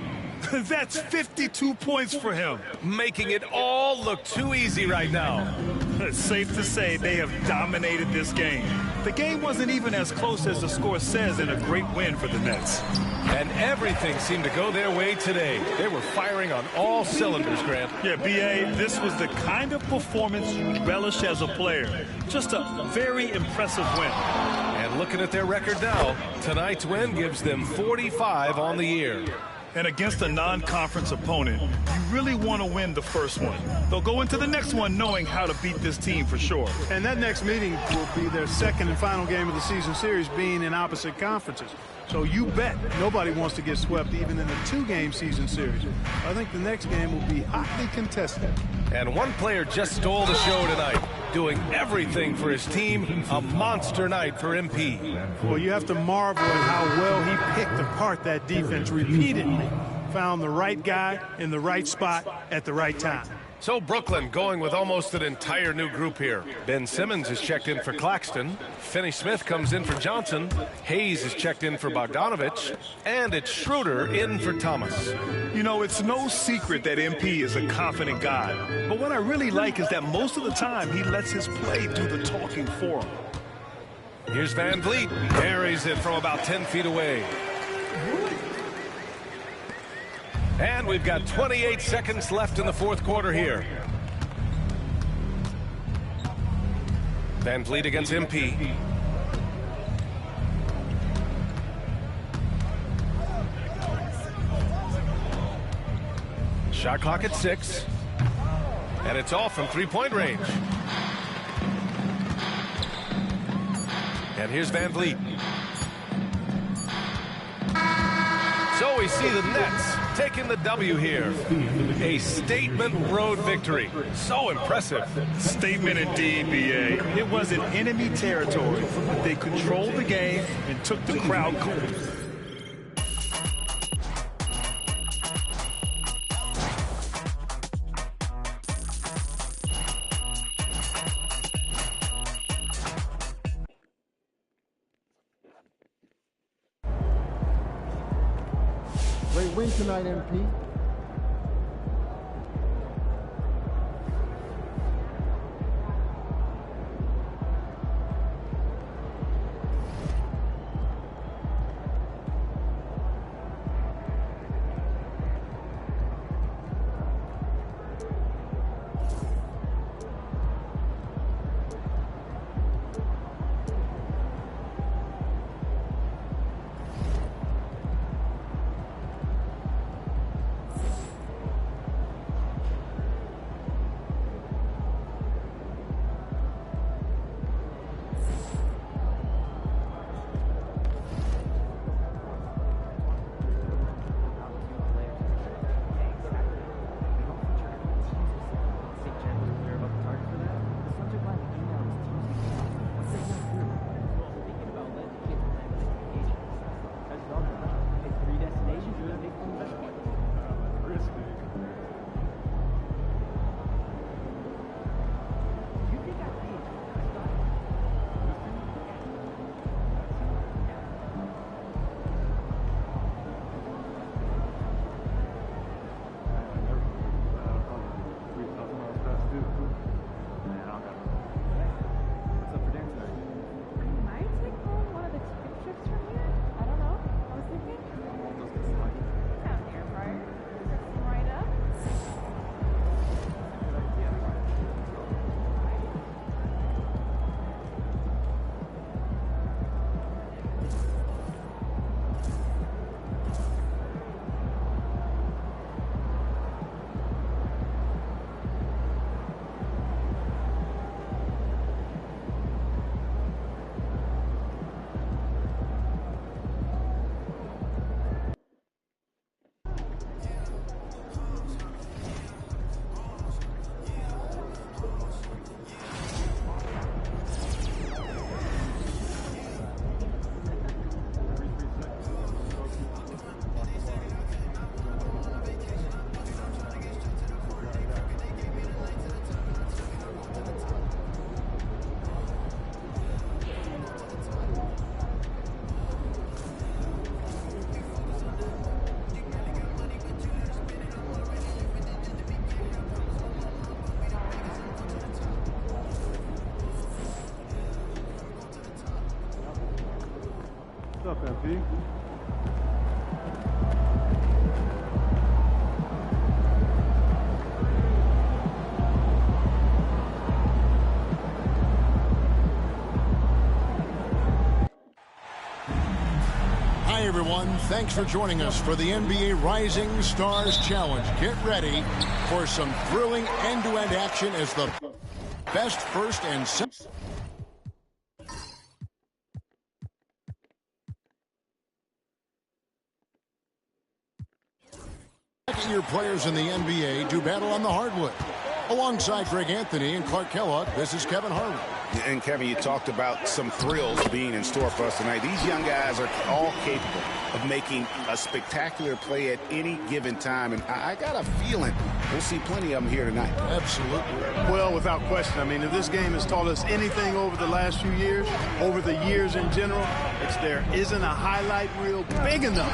That's 52 points for him. Making it all look too easy right now. It's safe to say they have dominated this game. The game wasn't even as close as the score says in a great win for the Nets. And everything seemed to go their way today. They were firing on all cylinders, Grant. Yeah, B.A., this was the kind of performance you relish as a player. Just a very impressive win. And looking at their record now, tonight's win gives them 45 on the year. And against a non-conference opponent, you really want to win the first one. They'll go into the next one knowing how to beat this team for sure. And that next meeting will be their second and final game of the season series, being in opposite conferences. So you bet nobody wants to get swept even in a 2-game season series. I think the next game will be hotly contested. And one player just stole the show tonight, doing everything for his team. A monster night for MP. Well, you have to marvel at how well he picked apart that defense repeatedly. Found the right guy in the right spot at the right time. So Brooklyn going with almost an entire new group here. Ben Simmons is checked in for Claxton. Finney-Smith comes in for Johnson. Hayes is checked in for Bogdanovich. And it's Schroeder in for Thomas. You know, it's no secret that MP is a confident guy. But what I really like is that most of the time he lets his play do the talking for him. Here's Van Vliet. Buries it from about 10 feet away. And we've got 28 seconds left in the fourth quarter here. Van Vliet against MP. Shot clock at 6. And it's off from three-point range. And here's Van Vliet. So we see the Nets taking the W here. A statement road victory. So impressive. Statement indeed, B.A. It wasn't enemy territory, but they controlled the game and took the crowd cold. Great win tonight, MP. MP. Hi, everyone. Thanks for joining us for the NBA Rising Stars Challenge. Get ready for some thrilling end-to-end action as the best first and second year players in the NBA do battle on the hardwood. Alongside Greg Anthony and Clark Kellogg, this is Kevin Harlan. And Kevin, you talked about some thrills being in store for us tonight. These young guys are all capable of making a spectacular play at any given time. And I got a feeling we'll see plenty of them here tonight. Absolutely. Well, without question. I mean, if this game has taught us anything over the last few years, over the years in general, it's there isn't a highlight reel big enough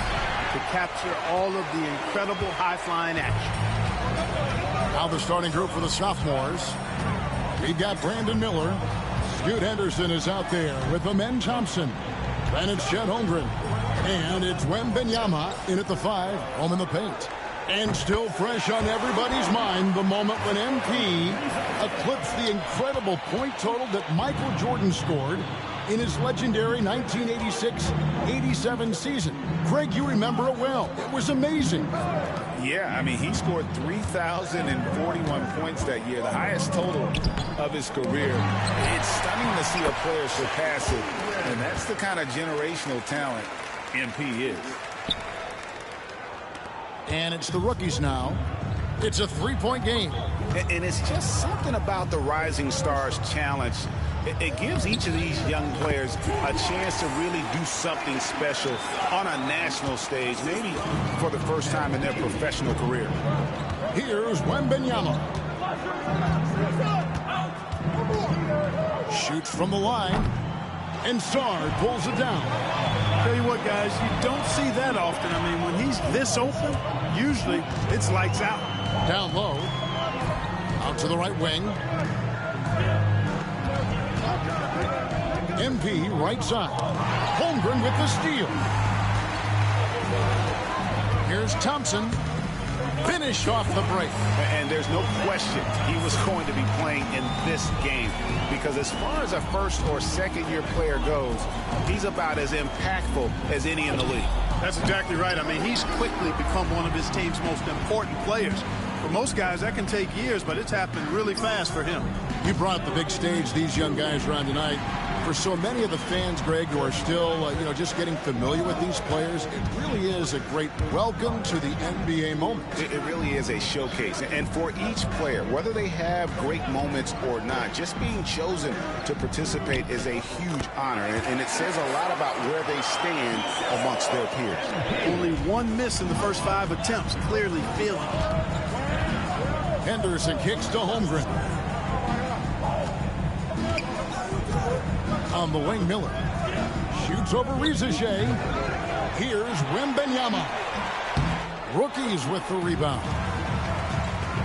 to capture all of the incredible high-flying action. Now the starting group for the sophomores. We've got Brandon Miller. Scoot Henderson is out there with Amen Thompson. Then it's Chet Holmgren. And it's Wembanyama in at the 5, home in the paint. And still fresh on everybody's mind, the moment when MP eclipsed the incredible point total that Michael Jordan scored in his legendary 1986-87 season. Craig, you remember it well. It was amazing. Yeah, I mean, he scored 3,041 points that year, the highest total of his career. It's stunning to see a player surpass it, and that's the kind of generational talent MP is. And it's the rookies now. It's a three-point game. And it's just something about the Rising Stars Challenge. It gives each of these young players a chance to really do something special on a national stage, maybe for the first time in their professional career. Here's Wembanyama. Shoots from the line. And Sard pulls it down. Tell you what, guys, you don't see that often. I mean, when he's this open, usually it's lights out. Down low. Out to the right wing. MP right side. Holmgren with the steal. Here's Thompson. Finished off the break. And there's no question he was going to be playing in this game, because as far as a first or second year player goes, he's about as impactful as any in the league. That's exactly right. I mean, he's quickly become one of his team's most important players. For most guys, that can take years, but it's happened really fast for him. You brought up the big stage these young guys are on tonight. For so many of the fans, Greg, who are still, just getting familiar with these players, it really is a great welcome to the NBA moment. It really is a showcase. And for each player, whether they have great moments or not, just being chosen to participate is a huge honor. And it says a lot about where they stand amongst their peers. Only one miss in the first 5 attempts, clearly feeling it. Henderson kicks to Holmgren. On the wing, Miller. Shoots over Rizache. Here's Wembanyama. Rookies with the rebound.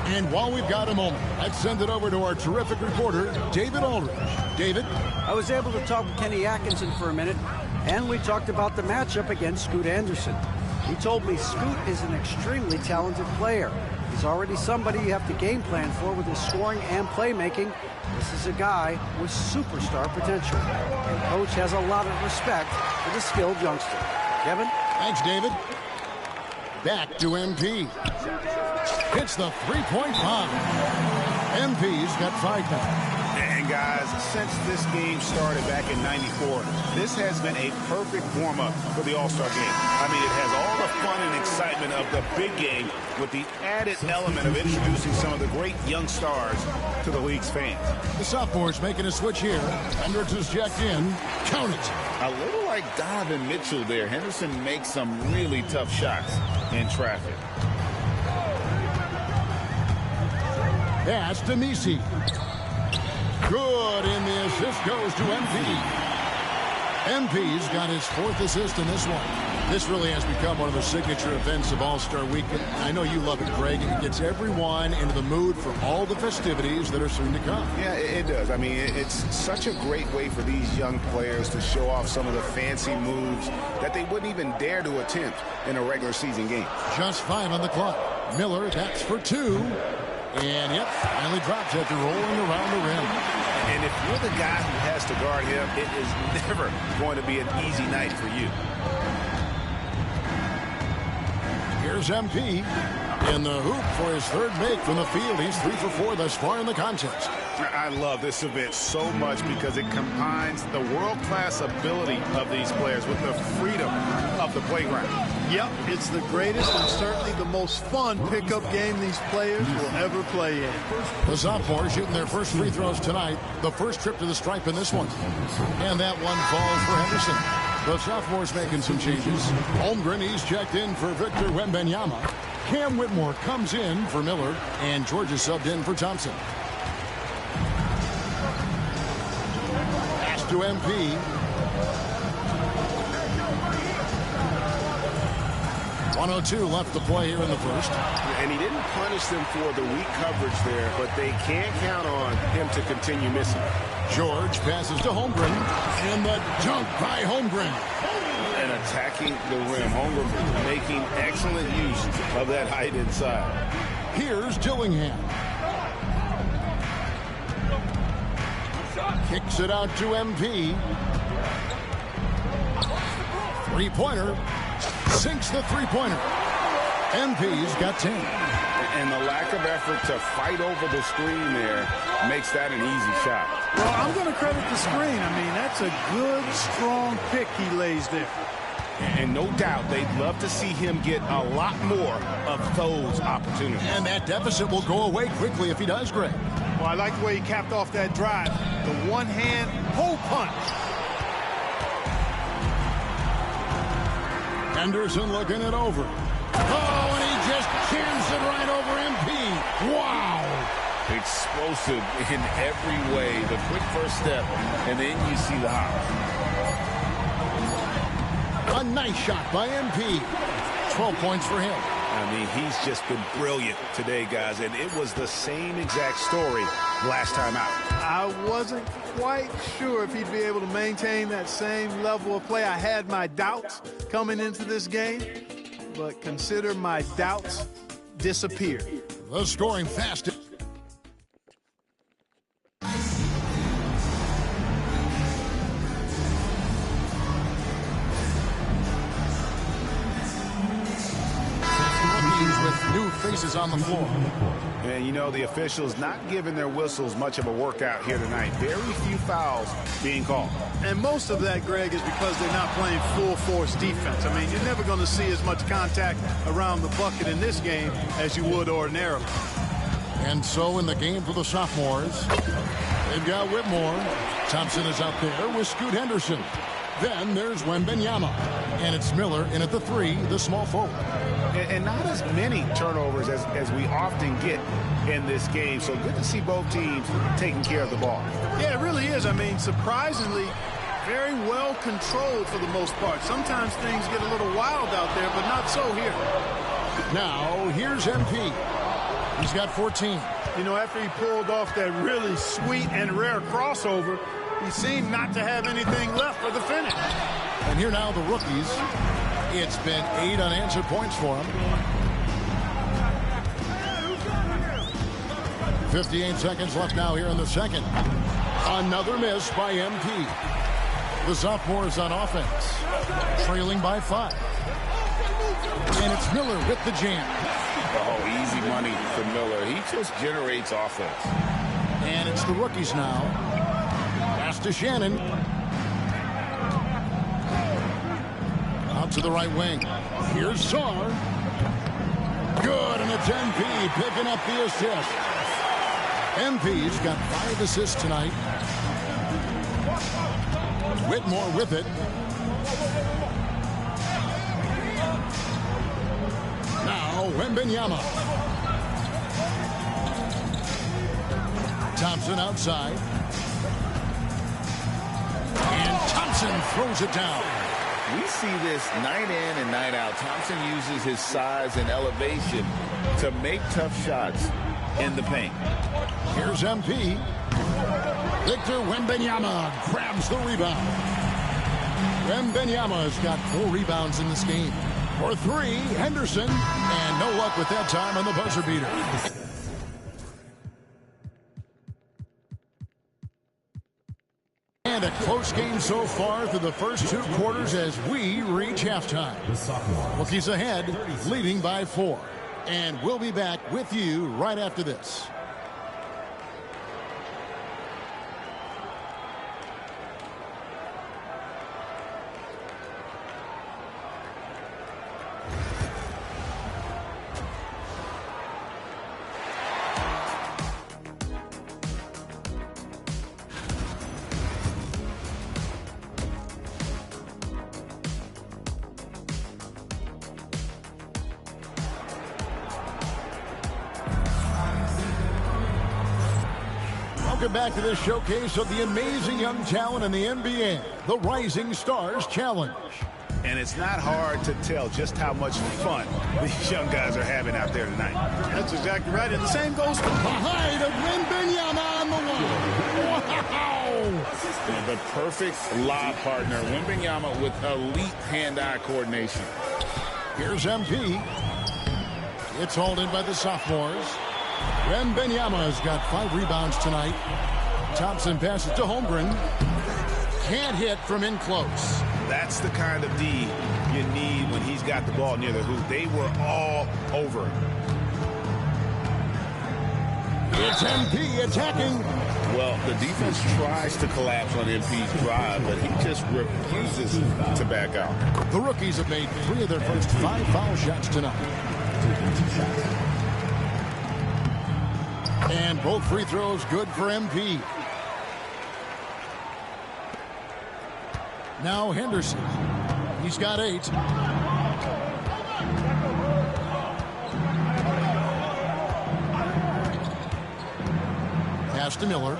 And while we've got a moment, let's send it over to our terrific reporter, David Aldridge. David? I was able to talk with Kenny Atkinson for a minute, and we talked about the matchup against Scoot Henderson. He told me Scoot is an extremely talented player. He's already somebody you have to game plan for with his scoring and playmaking. This is a guy with superstar potential. And Coach has a lot of respect for the skilled youngster. Kevin? Thanks, David. Back to MP. Hits the three-point bomb. MP's got 5 now. And guys, since this game started back in '94, this has been a perfect warm-up for the All-Star game. I mean, it has all the fun and excitement of the big game with the added element of introducing some of the great young stars to the league's fans. The sophomores making a switch here. Hendricks is jacked in. Count it. A little like Donovan Mitchell there. Henderson makes some really tough shots in traffic. Pass to Nisi. Good, and the assist goes to MP. MP's got his 4th assist in this one. This really has become one of the signature events of All-Star Weekend. I know you love it, Greg. It gets everyone into the mood for all the festivities that are soon to come. Yeah, it does. I mean, it's such a great way for these young players to show off some of the fancy moves that they wouldn't even dare to attempt in a regular season game. Just 5 on the clock. Miller, that's for 2. And, yep, finally drops after rolling around the rim. And if you're the guy who has to guard him, it is never going to be an easy night for you. Here's MP in the hoop for his third make from the field. He's 3 for 4 thus far in the contest. I love this event so much because it combines the world-class ability of these players with the freedom of the playground. Yep, it's the greatest and certainly the most fun pickup game these players will ever play in. The sophomores shooting their first free throws tonight. The first trip to the stripe in this one. And that one falls for Henderson. The sophomores making some changes. Holmgren, he's checked in for Victor Wembanyama. Cam Whitmore comes in for Miller. And George is subbed in for Thompson. Pass to MP. .102 left to play here in the first. And he didn't punish them for the weak coverage there, but they can't count on him to continue missing. George passes to Holmgren, and the dunk by Holmgren. And attacking the rim. Holmgren making excellent use of that height inside. Here's Dillingham. Kicks it out to MP. Three-pointer. Sinks the three-pointer. MP's got 10. And the lack of effort to fight over the screen there makes that an easy shot. Well, I'm going to credit the screen. I mean, that's a good, strong pick he lays there. And no doubt they'd love to see him get a lot more of those opportunities. And that deficit will go away quickly if he does, Greg. Well, I like the way he capped off that drive. The one-hand hole punch. Henderson looking it over. Oh, and he just jams it right over MP. Wow. Explosive in every way. The quick first step, and then you see the hop. A nice shot by MP. 12 points for him. I mean, he's just been brilliant today, guys, and it was the same exact story last time out. I wasn't quite sure if he'd be able to maintain that same level of play. I had my doubts coming into this game, but consider my doubts disappeared. The scoring fast. With new faces on the floor. And you know, the officials not giving their whistles much of a workout here tonight. Very few fouls being called. And most of that, Greg, is because they're not playing full force defense. I mean, you're never going to see as much contact around the bucket in this game as you would ordinarily. And so in the game for the sophomores, they've got Whitmore. Thompson is out there with Scoot Henderson. Then there's Wembanyama. And it's Miller in at the 3, the small forward. And not as many turnovers as we often get in this game. So good to see both teams taking care of the ball. Yeah, it really is. I mean, surprisingly, very well controlled for the most part. Sometimes things get a little wild out there, but not so here. Now, here's MP. He's got 14. You know, after he pulled off that really sweet and rare crossover, he seemed not to have anything left for the finish. And here now the rookies. It's been 8 unanswered points for him. 58 seconds left now here in the second. Another miss by MP. The sophomores on offense, trailing by 5. And it's Miller with the jam. Oh, easy money for Miller. He just generates offense. And it's the rookies now. Pass to Shannon. Out to the right wing. Here's Sarr. Good, and it's MP picking up the assist. MP's got 5 assists tonight. Whitmore with it. Now Wembanyama. Thompson outside. And Thompson throws it down. We see this night in and night out. Thompson uses his size and elevation to make tough shots in the paint. Here's MP. Victor Wembanyama grabs the rebound. Wembanyama's got 4 rebounds in this game. For 3, Henderson. And no luck with that time on the buzzer beater. And a close game so far through the first 2 quarters as we reach halftime. Hokies ahead, leading by 4. And we'll be back with you right after this. Welcome back to this showcase of the amazing young talent in the NBA, the Rising Stars Challenge. And it's not hard to tell just how much fun these young guys are having out there tonight. That's exactly right. And the same goes for behind of Wembanyama on the wall. Wow! And the perfect lob partner, Wembanyama with elite hand-eye coordination. Here's MP. It's hauled in by the sophomores. Wembanyama's got 5 rebounds tonight. Thompson passes to Holmgren. Can't hit from in close. That's the kind of D you need when he's got the ball near the hoop. They were all over it. It's MP attacking. Well, the defense tries to collapse on MP's drive, but he just refuses to back out. The rookies have made 3 of their first 5 foul shots tonight. And both free throws good for MP. Now Henderson. He's got 8. Pass to Miller.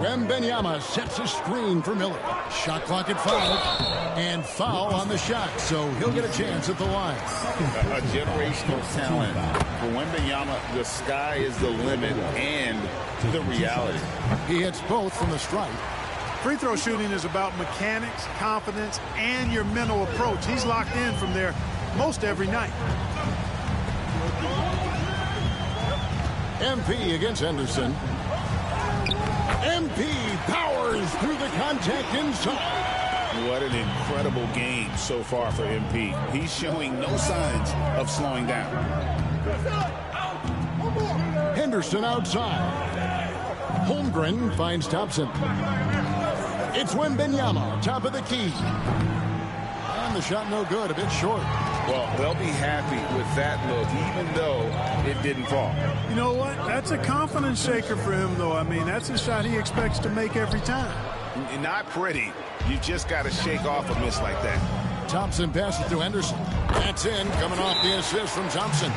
Wembanyama sets a screen for Miller. Shot clock at 5. And foul on the shot, so he'll get a chance at the line. A generational talent. For Wembanyama, the sky is the limit and the reality. He hits both from the stripe. Free throw shooting is about mechanics, confidence, and your mental approach. He's locked in from there most every night. MP against Henderson. MP powers through the contact inside. What an incredible game so far for MP. He's showing no signs of slowing down. Henderson outside. Holmgren finds Thompson. It's Wembanyama, top of the key. And the shot no good, a bit short. Well, they'll be happy with that look, even though it didn't fall. You know what? That's a confidence shaker for him, though. I mean, that's a shot he expects to make every time. Not pretty. You just got to shake off a miss like that. Thompson passes to Henderson. That's in, coming off the assist from Thompson.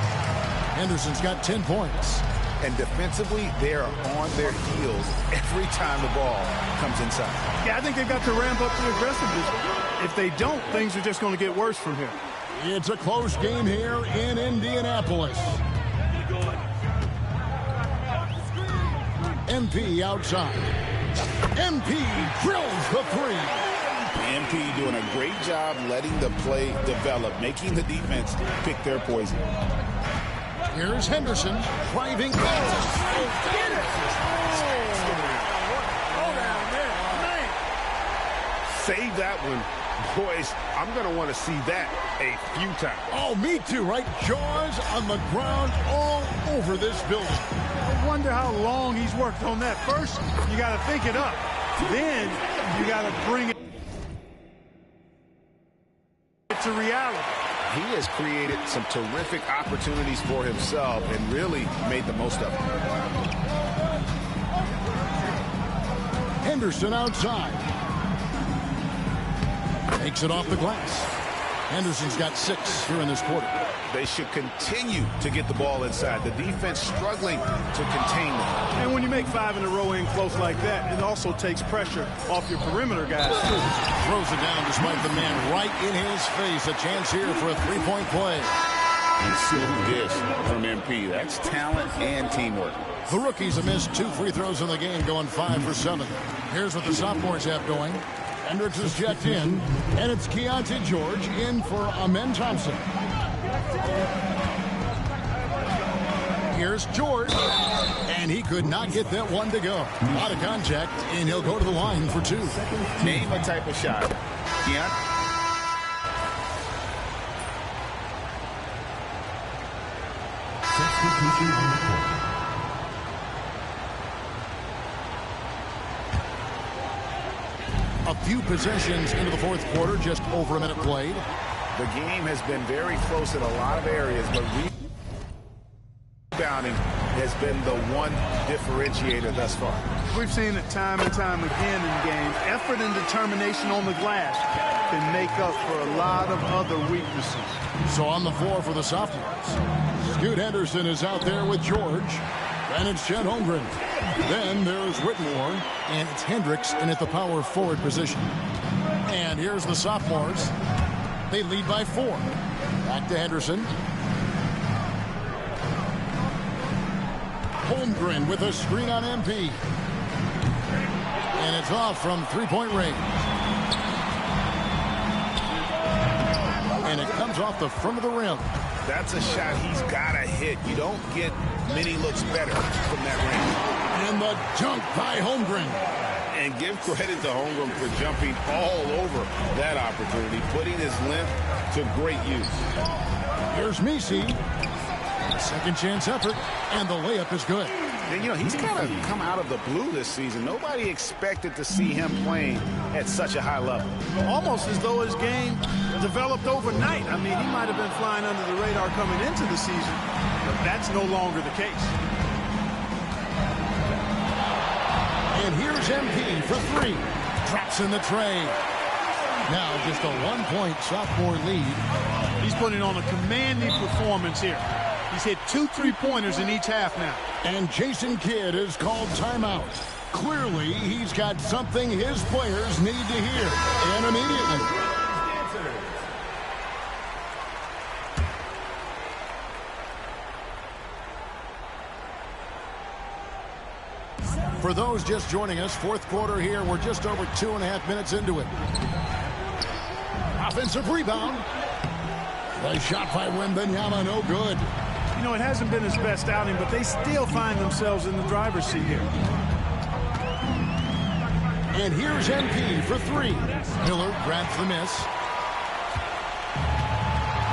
Henderson's got 10 points. And defensively, they are on their heels every time the ball comes inside. Yeah, I think they've got to ramp up the aggressiveness. If they don't, things are just going to get worse from here. It's a close game here in Indianapolis. MP outside. MP drills the 3. MP doing a great job letting the play develop, making the defense pick their poison. Here's Henderson driving. Save that one. Boys, I'm going to want to see that a few times. Oh, me too, right? Jaws on the ground all over this building. I wonder how long he's worked on that. First, you got to think it up. Then, you got to bring it to reality. He has created some terrific opportunities for himself and really made the most of them. Henderson outside. Takes it off the glass. Henderson's got 6 here in this quarter. They should continue to get the ball inside. The defense struggling to contain them. And when you make 5 in a row in close like that, it also takes pressure off your perimeter guys, too. Throws it down despite the man right in his face. A chance here for a three-point play. And silly dish from MP. That's talent and teamwork. The rookies have missed 2 free throws in the game, going 5 for 7. Here's what the sophomores have going. Hendricks is checked in, and it's Keontae George in for Amen Thompson. Here's George, and he could not get that one to go. Out of contact, and he'll go to the line for 2. Name a type of shot. Keontae. A few possessions into the fourth quarter, just over a minute played. The game has been very close in a lot of areas, but rebounding has been the one differentiator thus far. We've seen it time and time again in games. Effort and determination on the glass can make up for a lot of other weaknesses. So on the floor for the sophomores, Scoot Henderson is out there with George. And it's Chet Holmgren. Then there's Whitmore, and it's Hendricks in at the power forward position. And here's the sophomores. They lead by 4. Back to Henderson. Holmgren with a screen on MP. And it's off from three-point range. And it comes off the front of the rim. That's a shot he's got to hit. You don't get many looks better from that range. And the dunk by Holmgren. And give credit to Holmgren for jumping all over that opportunity, putting his length to great use. Here's Messi. Second chance effort, and the layup is good. And, you know, he's kind of come out of the blue this season. Nobody expected to see him playing at such a high level. Almost as though his game developed overnight. I mean, he might have been flying under the radar coming into the season, but that's no longer the case. And here's MP for 3. Drops in the tray. Now just a 1-point sophomore lead. He's putting on a commanding performance here. He's hit 2 3-pointers in each half now. And Jason Kidd is called timeout. Clearly, he's got something his players need to hear. And immediately. For those just joining us, fourth quarter here. We're just over 2.5 minutes into it. Offensive rebound. The shot by Wembanyama, no good. You know, it hasn't been his best outing, but they still find themselves in the driver's seat here. And here's MP for 3. Miller grabs the miss.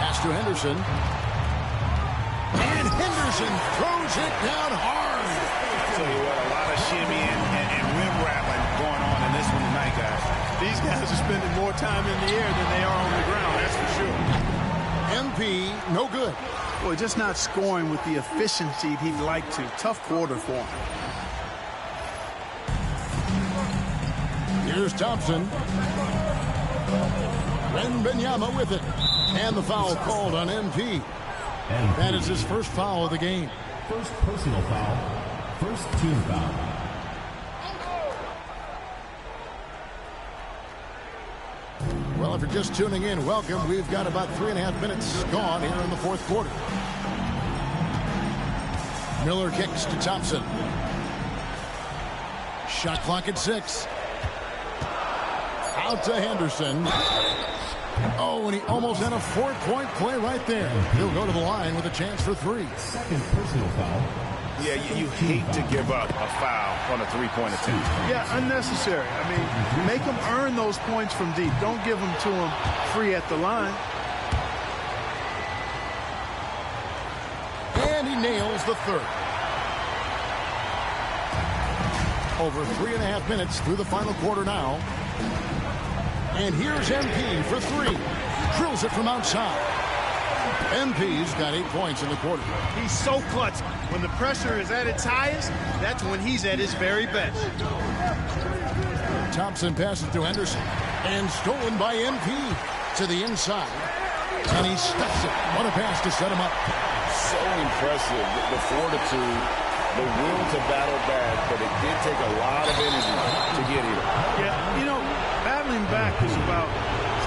Pass to Henderson. And Henderson throws it down hard. I'll tell you what, a lot of shimmy and rim rattling going on in this one tonight, guys. These guys are spending more time in the air than they are on the ground, that's for sure. MP, no good. Boy, just not scoring with the efficiency he'd like to. Tough quarter for him. Here's Thompson. Wembanyama with it. And the foul called on MP. That is his first foul of the game. First personal foul. First team foul. Well, if you're just tuning in, welcome. We've got about 3.5 minutes gone here in the fourth quarter. Miller kicks to Thompson. Shot clock at 6. Out to Henderson. Oh, and he almost had a 4-point play right there. He'll go to the line with a chance for 3. Second personal foul. Yeah, you hate to give up a foul on a 3-point attempt. Yeah, unnecessary. I mean, make them earn those points from deep. Don't give them to them free at the line. And he nails the 3rd. Over 3.5 minutes through the final quarter now. And here's MP for 3. Drills it from outside. MP's got 8 points in the quarter. He's so clutch. When the pressure is at its highest, that's when he's at his very best. Thompson passes to Henderson. And stolen by MP to the inside. And he stuffs it. What a pass to set him up. So impressive, the fortitude, the will to battle back, but it did take a lot of energy to get here. Yeah, you know, battling back is about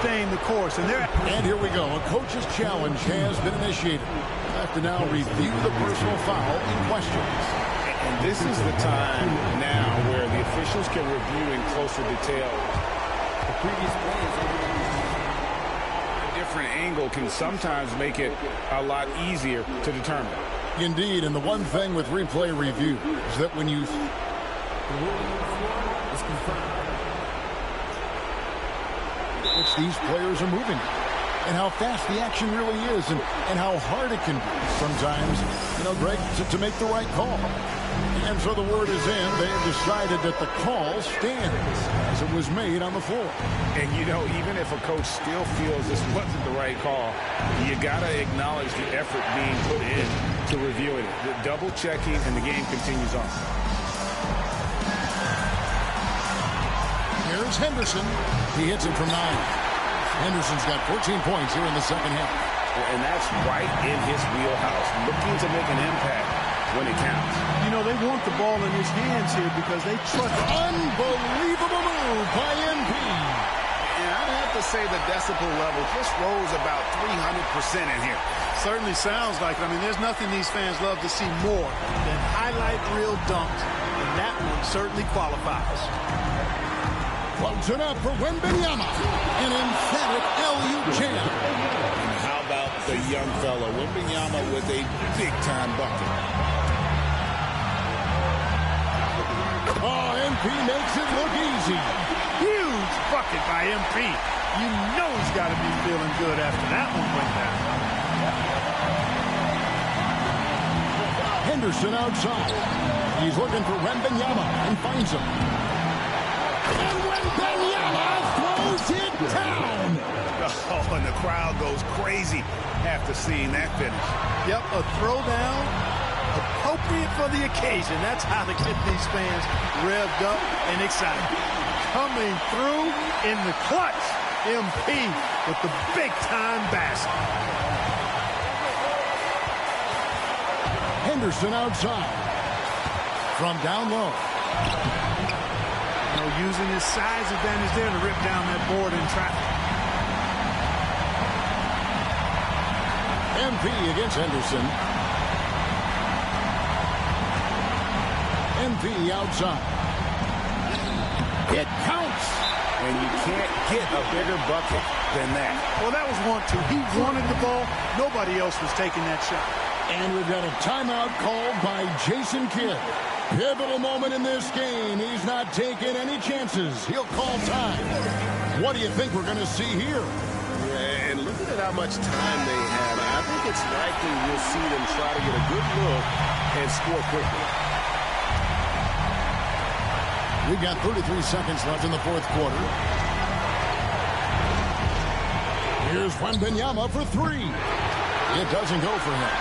staying the course. And here we go. A coach's challenge has been initiated. I have to now review the personal foul in question. And this is the time now where the officials can review in closer detail. The previous play is a different angle can sometimes make it a lot easier to determine. Indeed, and the one thing with replay review is that when you which these players are moving and how fast the action really is and how hard it can be sometimes, you know, Greg, to make the right call. And so the word is in. They have decided that the call stands as it was made on the floor. And, you know, even if a coach still feels this wasn't the right call, you got to acknowledge the effort being put in to review it. The double checking, and the game continues on. Here's Henderson. He hits it from 9. Henderson's got 14 points here in the second half. And that's right in his wheelhouse, looking to make an impact when it counts. You know, they want the ball in his hands here because they trust. Unbelievable move by MP. And I'd have to say the decibel level just rose about 300% in here. Certainly sounds like it. I mean, there's nothing these fans love to see more than highlight reel dunks. And that one certainly qualifies. Floats it up for Wembanyama. An emphatic LU jam. And how about the young fellow, Wembanyama, with a big-time bucket. Oh, MP makes it look easy. Huge bucket by MP. You know he's got to be feeling good after that one went down. Henderson outside. He's looking for Wembanyama and finds him. And Wembanyama throws it down. Oh, and the crowd goes crazy after seeing that finish. Yep, a throwdown appropriate for the occasion. That's how to get these fans revved up and excited. Coming through in the clutch, MP with the big-time basket. Henderson outside. From down low. You know, using his size advantage there to rip down that board in traffic. MP against Henderson. MP outside. It counts. And you can't get a bigger bucket than that. Well, that was 1-2. He wanted the ball. Nobody else was taking that shot. And we've got a timeout called by Jason Kidd. Pivotal moment in this game. He's not taking any chances. He'll call time. What do you think we're going to see here? Yeah, and looking at how much time they have, I think it's likely we'll see them try to get a good look and score quickly. We've got 33 seconds left in the fourth quarter. Here's Wembanyama for 3. It doesn't go for him.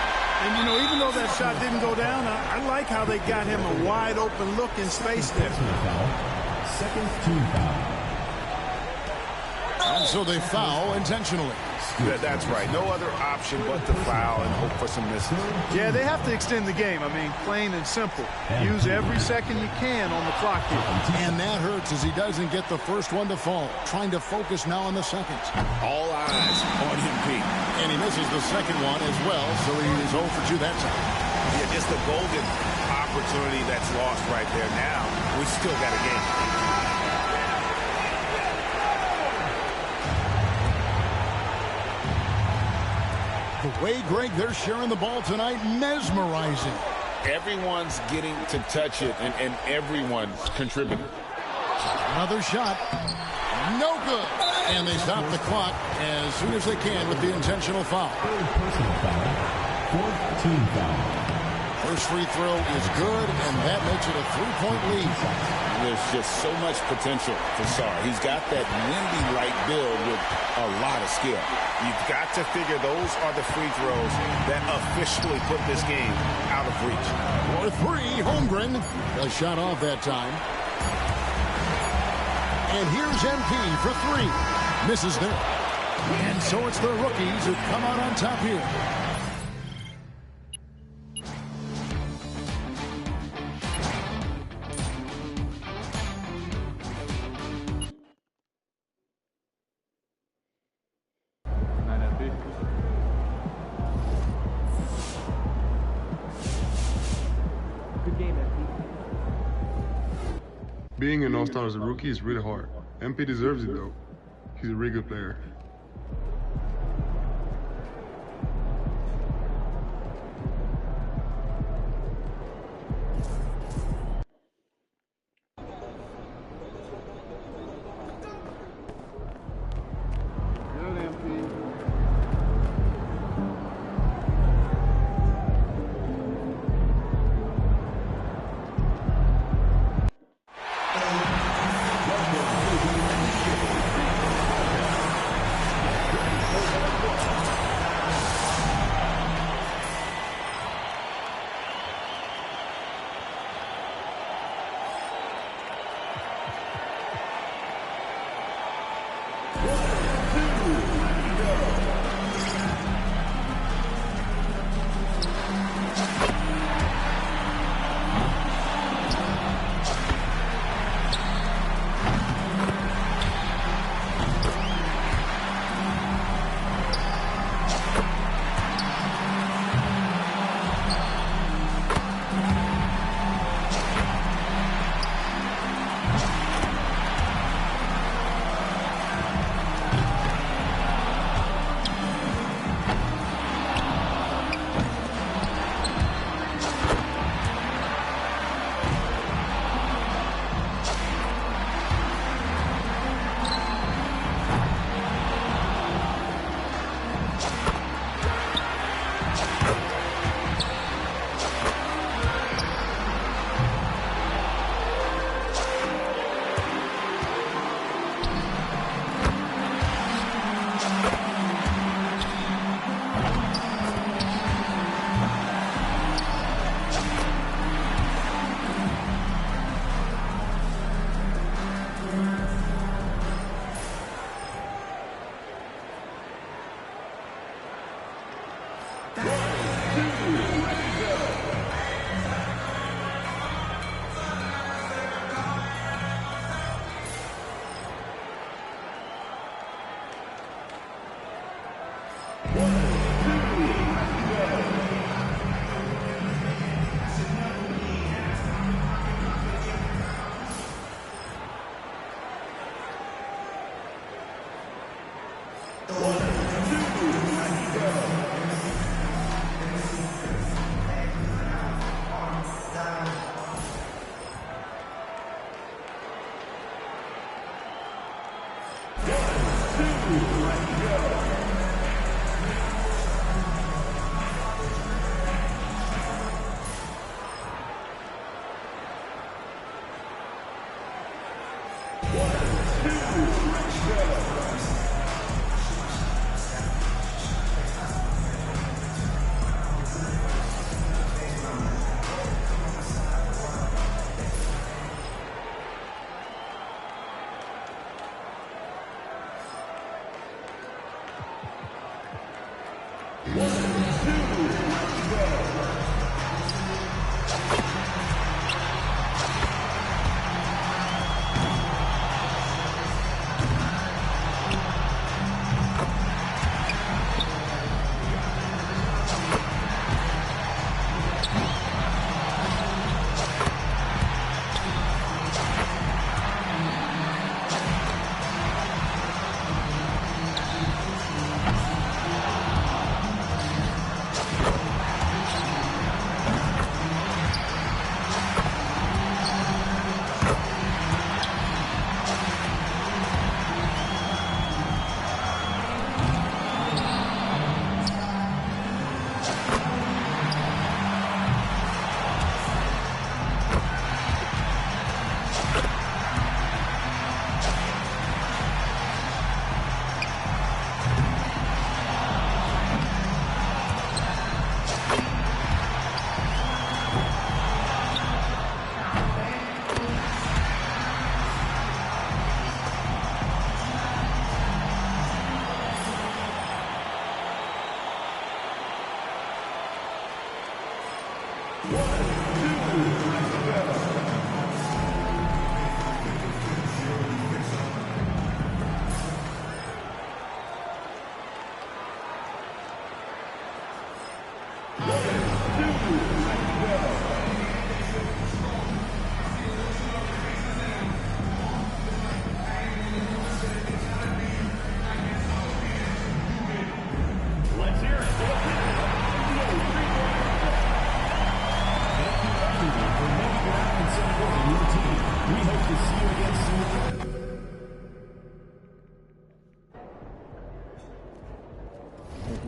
And, you know, even though that shot didn't go down, I like how they got him a wide-open look in space there. Second team foul. And so they foul intentionally. That's right. No other option but to foul and hope for some misses. Yeah, they have to extend the game. I mean, plain and simple. Use every second you can on the clock here. And that hurts as he doesn't get the first one to fall. Trying to focus now on the seconds. All eyes on him, Pete. And he misses the second one as well, so he is 0 for 2 that time. Yeah, just a golden opportunity that's lost right there. Now, we still got a game. The way, Greg, they're sharing the ball tonight, mesmerizing. Everyone's getting to touch it, and everyone's contributing. Another shot. No good. And they stop the clock as soon as they can with the intentional foul. Third personal foul. Fourth team foul. First free throw is good, and that makes it a 3-point lead. There's just so much potential for Sarr. He's got that Wemby-like build with a lot of skill. You've got to figure those are the free throws that officially put this game out of reach. For 3, Holmgren. A shot off that time. And here's MP for 3. Misses there. And so it's the rookies who come out on top here. Being an all-star as a rookie is really hard. MP deserves it, though. He's a really good player.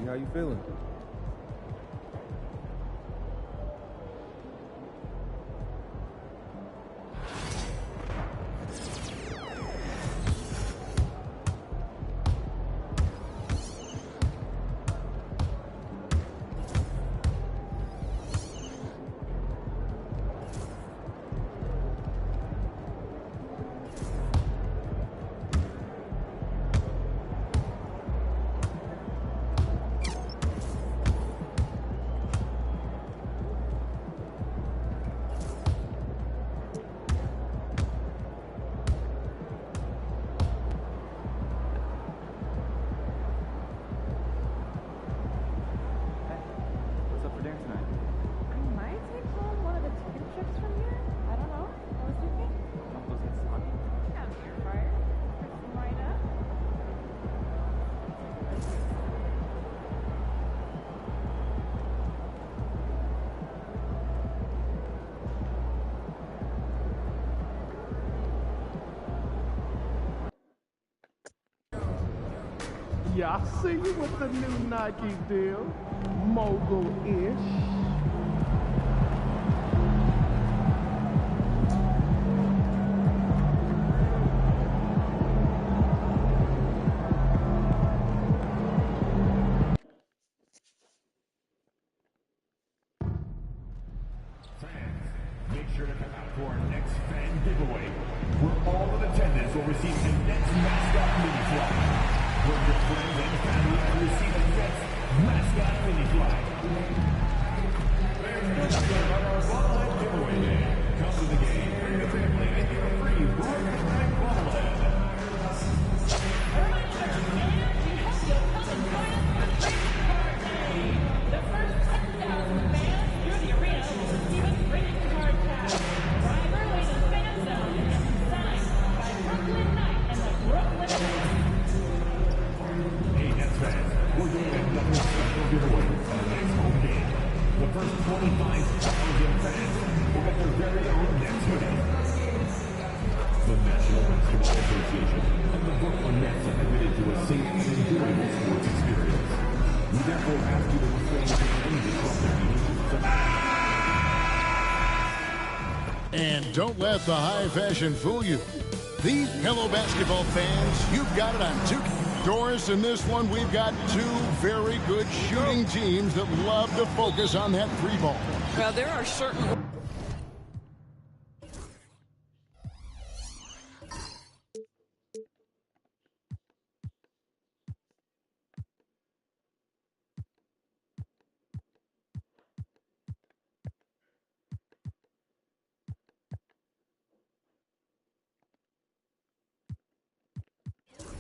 How you feeling? Yeah, I see you with the new Nike deal. Mogul-ish. Make sure to come out for our next fan giveaway, where all in attendance will receive a Nets mascot mini flag. Where your friends and family can receive a Nets mascot mini flag. Bobblehead giveaway day. Come to the game, bring the family, and get a free Royal bobblehead. The first 10,000 fans through the arena will receive a greeting card tag. Arrive early to Fan Zone and signed by Brooklyn Knight and the Brooklyn Nets. Hey, Nets fans, we're doing another special giveaway for the next home game. The first 25,000 fans will get their very own Nets hoodie. The National Basketball Association and the Brooklyn Nets are committed to a safe and enjoyable sports experience. We therefore ask you to refrain from any disruptive behaviors. And don't let the high fashion fool you. These Hello Basketball fans, you've got it on 2K. Doris, in this one, we've got two very good shooting teams that love to focus on that three ball. Well, there are certain...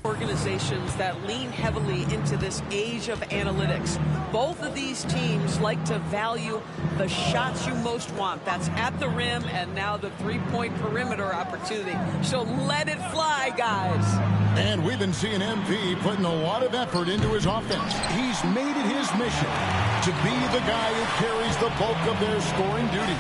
organizations that lean heavily into this age of analytics. Both of these teams like to value the shots you most want. That's at the rim and now the three-point perimeter opportunity. So let it fly, guys. And we've been seeing MP putting a lot of effort into his offense. He's made it his mission to be the guy who carries the bulk of their scoring duties.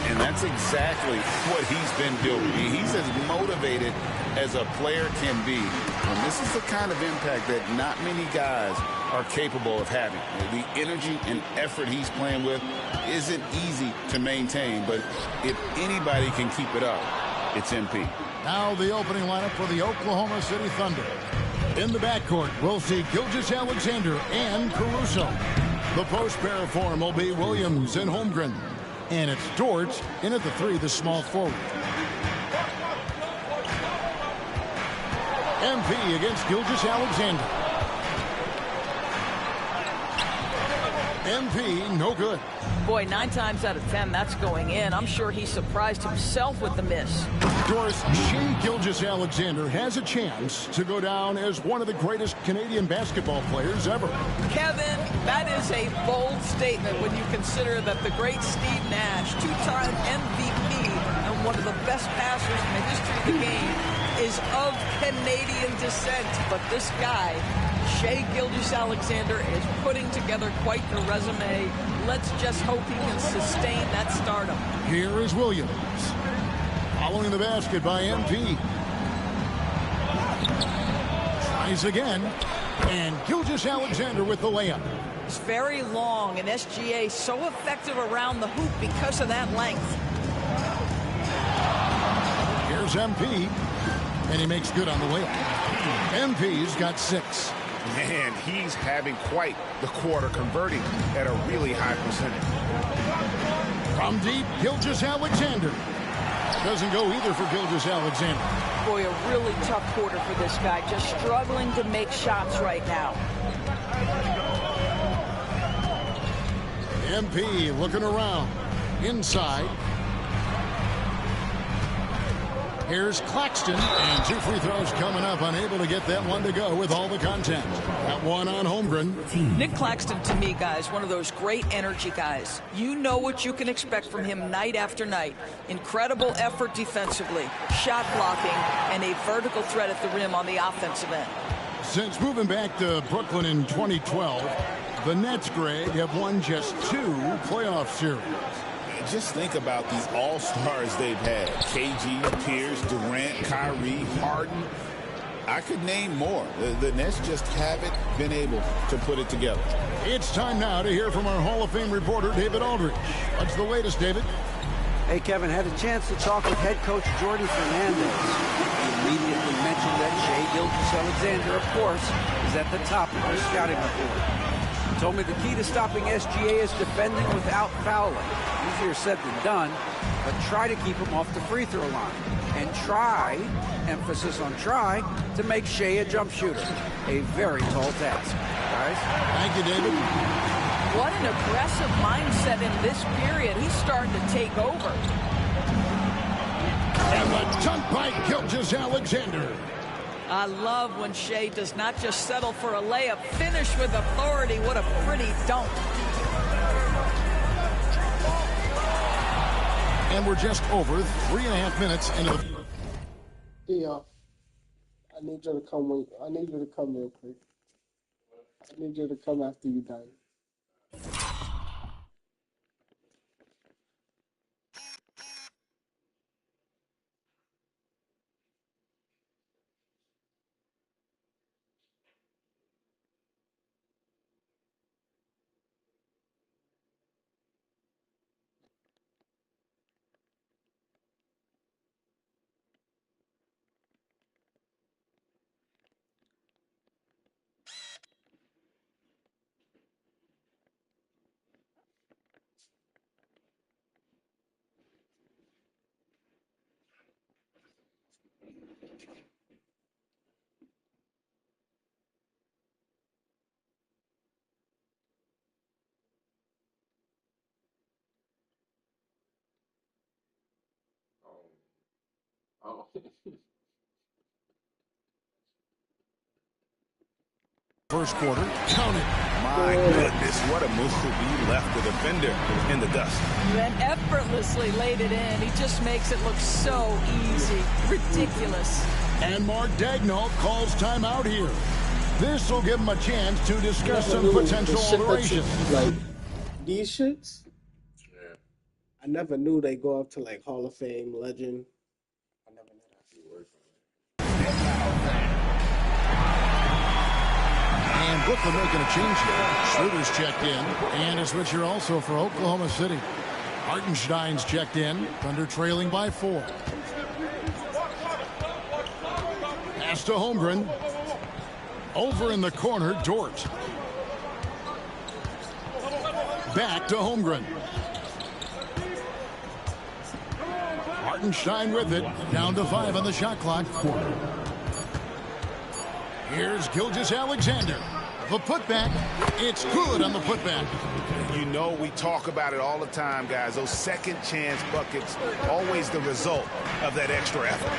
And that's exactly what he's been doing. He's as motivated as a player can be. And this is the kind of impact that not many guys are capable of having. The energy and effort he's playing with isn't easy to maintain, but if anybody can keep it up, it's MP. Now the opening lineup for the Oklahoma City Thunder. In the backcourt, we'll see Gilgeous-Alexander and Caruso. The post pair form will be Williams and Holmgren. And it's Dort in at the three, the small forward. MP against Gilgeous-Alexander. MP, no good. Boy, 9 times out of 10, that's going in. I'm sure he surprised himself with the miss. Doris, Shai Gilgeous-Alexander has a chance to go down as one of the greatest Canadian basketball players ever. Kevin, that is a bold statement when you consider that the great Steve Nash, 2-time MVP and one of the best passers in the history of the game, is of Canadian descent. But this guy, Shai Gilgeous-Alexander, is putting together quite the resume. Let's just hope he can sustain that stardom. Here is Williams. Following the basket by MP. Tries again. And Gilgeous-Alexander with the layup. It's very long, and SGA so effective around the hoop because of that length. Here's MP. And he makes good on the layup. MP's got 6. Man, he's having quite the quarter, converting at a really high percentage. From deep, Gilgeous-Alexander. Doesn't go either for Gilgeous-Alexander. Boy, a really tough quarter for this guy. Just struggling to make shots right now. MP looking around. Inside. Here's Claxton, and 2 free throws coming up, unable to get that one to go with all the contact. That one on Holmgren. Nick Claxton, to me, guys, one of those great energy guys. You know what you can expect from him night after night. Incredible effort defensively, shot blocking, and a vertical threat at the rim on the offensive end. Since moving back to Brooklyn in 2012, the Nets, Greg, have won just 2 playoff series. Just think about these all-stars they've had. KG, Pierce, Durant, Kyrie, Harden. I could name more. The Nets just haven't been able to put it together. It's time now to hear from our Hall of Fame reporter, David Aldridge. What's the latest, David? Hey, Kevin, had a chance to talk with head coach Jordi Fernandez. He immediately mentioned that Shai Gilgeous-Alexander, of course, is at the top of the scouting report. He told me the key to stopping SGA is defending without fouling. Easier said than done, but try to keep him off the free throw line. And try, emphasis on try, to make Shai a jump shooter. A very tall task. Guys? Thank you, David. What an aggressive mindset in this period. He's starting to take over. And the dunk by Gilgeous-Alexander. I love when Shai does not just settle for a layup, finish with authority. What a pretty dunk. And we're just over 3.5 minutes into the... Yeah, I need you to come. I need you to come real quick. I need you to come after you done. Oh. First quarter, count it. My goodness, what a move. He left the defender in the dust. Then effortlessly laid it in. He just makes it look so easy. Ridiculous. And Mark Daigneault calls timeout here. This will give him a chance to discuss some potential alterations. Like, these shits? Yeah. I never knew they go up to, like, Hall of Fame, legend. I never knew that. And Brooklyn making a change here. Schroeder's checked in. And a switcher also for Oklahoma City. Hartenstein's checked in. Thunder trailing by 4. Pass to Holmgren. Over in the corner, Dort. Back to Holmgren. Hartenstein with it. Down to 5 on the shot clock. Here's Gilgeous-Alexander. The putback. It's good on the putback. You know, we talk about it all the time, guys. Those second chance buckets, always the result of that extra effort.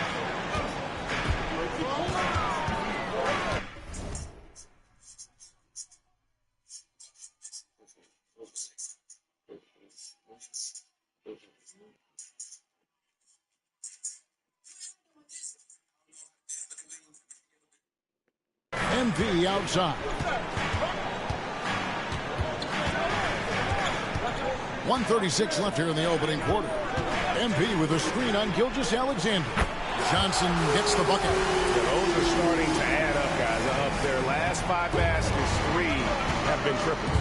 MP outside. 1:36 left here in the opening quarter. MP with a screen on Gilgeous-Alexander. Johnson gets the bucket. Those are starting to add up, guys. Of their last 5 baskets, 3 have been triples.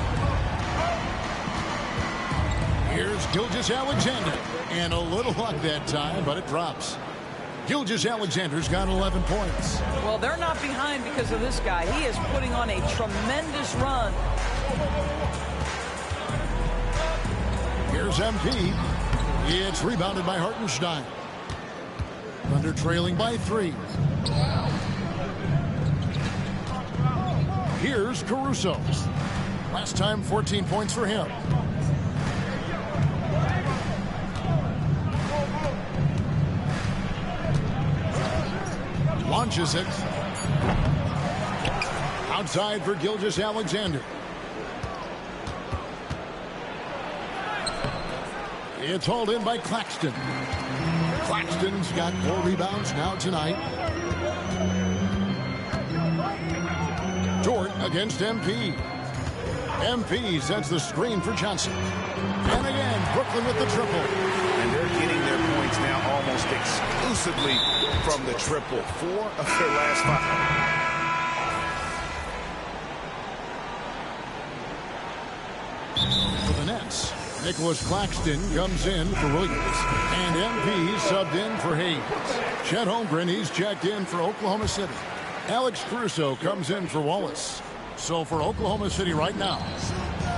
Here's Gilgeous-Alexander. And a little luck that time, but it drops. Gilgeous-Alexander's got 11 points. Well, they're not behind because of this guy. He is putting on a tremendous run. Here's MP. It's rebounded by Hartenstein. Thunder trailing by 3. Here's Caruso. Last time, 14 points for him. Launches it. Outside for Gilgeous-Alexander. It's hauled in by Claxton. Claxton's got 4 rebounds now tonight. Dort against MP. MP sets the screen for Johnson. And again, Brooklyn with the triple. And they're getting their points now almost exclusively from the triple. 4 of their last 5. For the Nets, Nicholas Claxton comes in for Williams. And MP subbed in for Hayes. Chet Holmgren, he's checked in for Oklahoma City. Alex Caruso comes in for Wallace. So for Oklahoma City right now,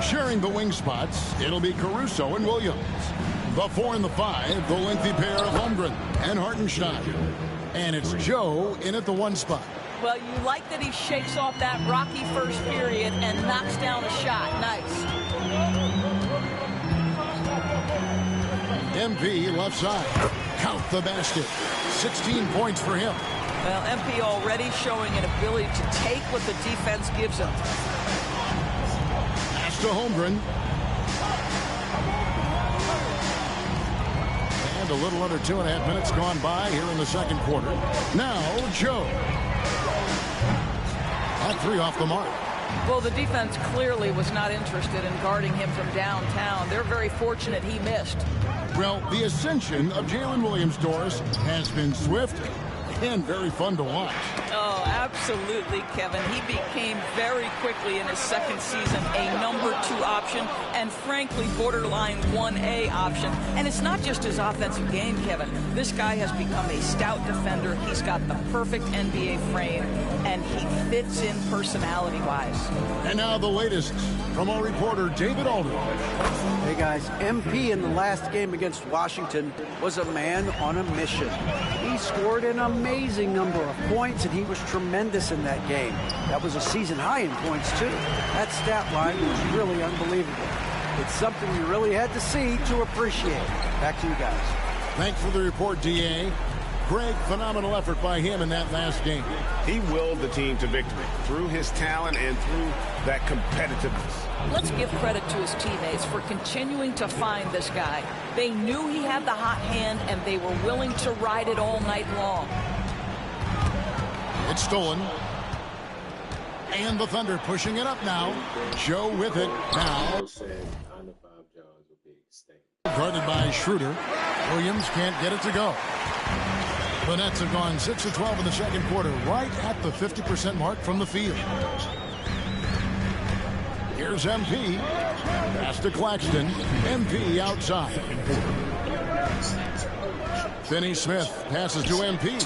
sharing the wing spots, it'll be Caruso and Williams. The 4 and the 5, the lengthy pair of Holmgren and Hartenstein. And it's Joe in at the 1 spot. Well, you like that he shakes off that rocky first period and knocks down a shot. Nice. MP left side. Count the basket. 16 points for him. Well, MP already showing an ability to take what the defense gives him. Pass to Holmgren. And a little under 2.5 minutes gone by here in the second quarter. Now, Joe. At 3 off the mark. Well, the defense clearly was not interested in guarding him from downtown. They're very fortunate he missed. Well, the ascension of Jalen Williams, Doris, has been swift and very fun to watch. Oh, absolutely, Kevin. He became very quickly in his second season a number 2 option and, frankly, borderline 1A option. And it's not just his offensive game, Kevin. This guy has become a stout defender. He's got the perfect NBA frame, and he fits in personality-wise. And now the latest from our reporter, David Aldridge. Hey, guys, MP in the last game against Washington was a man on a mission. He scored an amazing number of points, and he was tremendous in that game. That was a season high in points, too. That stat line was really unbelievable. It's something you really had to see to appreciate. Back to you guys. Thanks for the report, D.A. Greg, phenomenal effort by him in that last game. He willed the team to victory through his talent and through that competitiveness. Let's give credit to his teammates for continuing to find this guy. They knew he had the hot hand, and they were willing to ride it all night long. It's stolen. And the Thunder pushing it up now. Joe with it now. Guarded by Schroeder. Williams can't get it to go. The Nets have gone 6 of 12 in the second quarter, right at the 50% mark from the field. Here's MP. Pass to Claxton. MP outside. Finney Smith passes to MP.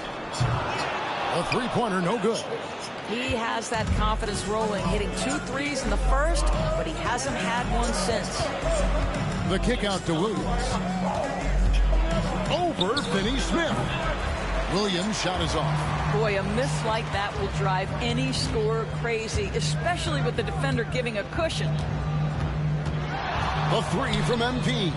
A three-pointer, no good. He has that confidence rolling, hitting 2 threes in the first, but he hasn't had one since. The kick out to Williams. Over Finney Smith. Williams' shot is off. Boy, a miss like that will drive any scorer crazy, especially with the defender giving a cushion. A three from MP.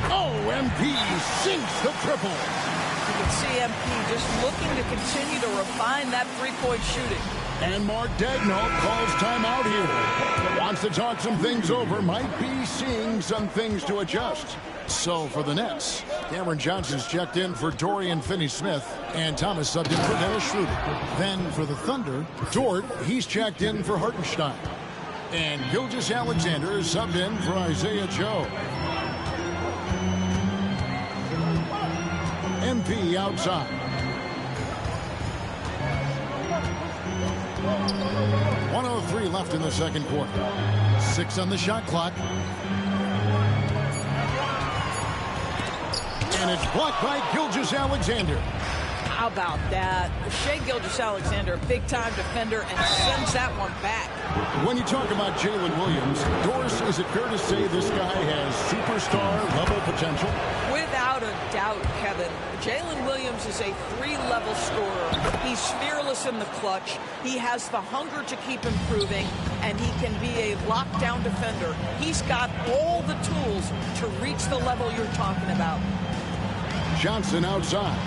Oh, MP sinks the triple. You can see MP just looking to continue to refine that three-point shooting. And Mark Daigneault calls timeout here. Wants to talk some things over. Might be seeing some things to adjust. So for the Nets, Cameron Johnson's checked in for Dorian Finney-Smith, and Thomas subbed in for Dennis Schroeder. Then for the Thunder, Dort, he's checked in for Hartenstein. And Gilgeous-Alexander is subbed in for Isaiah Joe. MP outside. .103 left in the second quarter. 6 on the shot clock. And it's blocked by Gilgeous-Alexander. How about that? Shai Gilgeous-Alexander, big-time defender, and sends that one back. When you talk about Jalen Williams, Doris, is it fair to say this guy has superstar-level potential? Without a doubt, Kevin. Jalen Williams is a three-level scorer. He's fearless in the clutch. He has the hunger to keep improving, and he can be a lockdown defender. He's got all the tools to reach the level you're talking about. Johnson outside.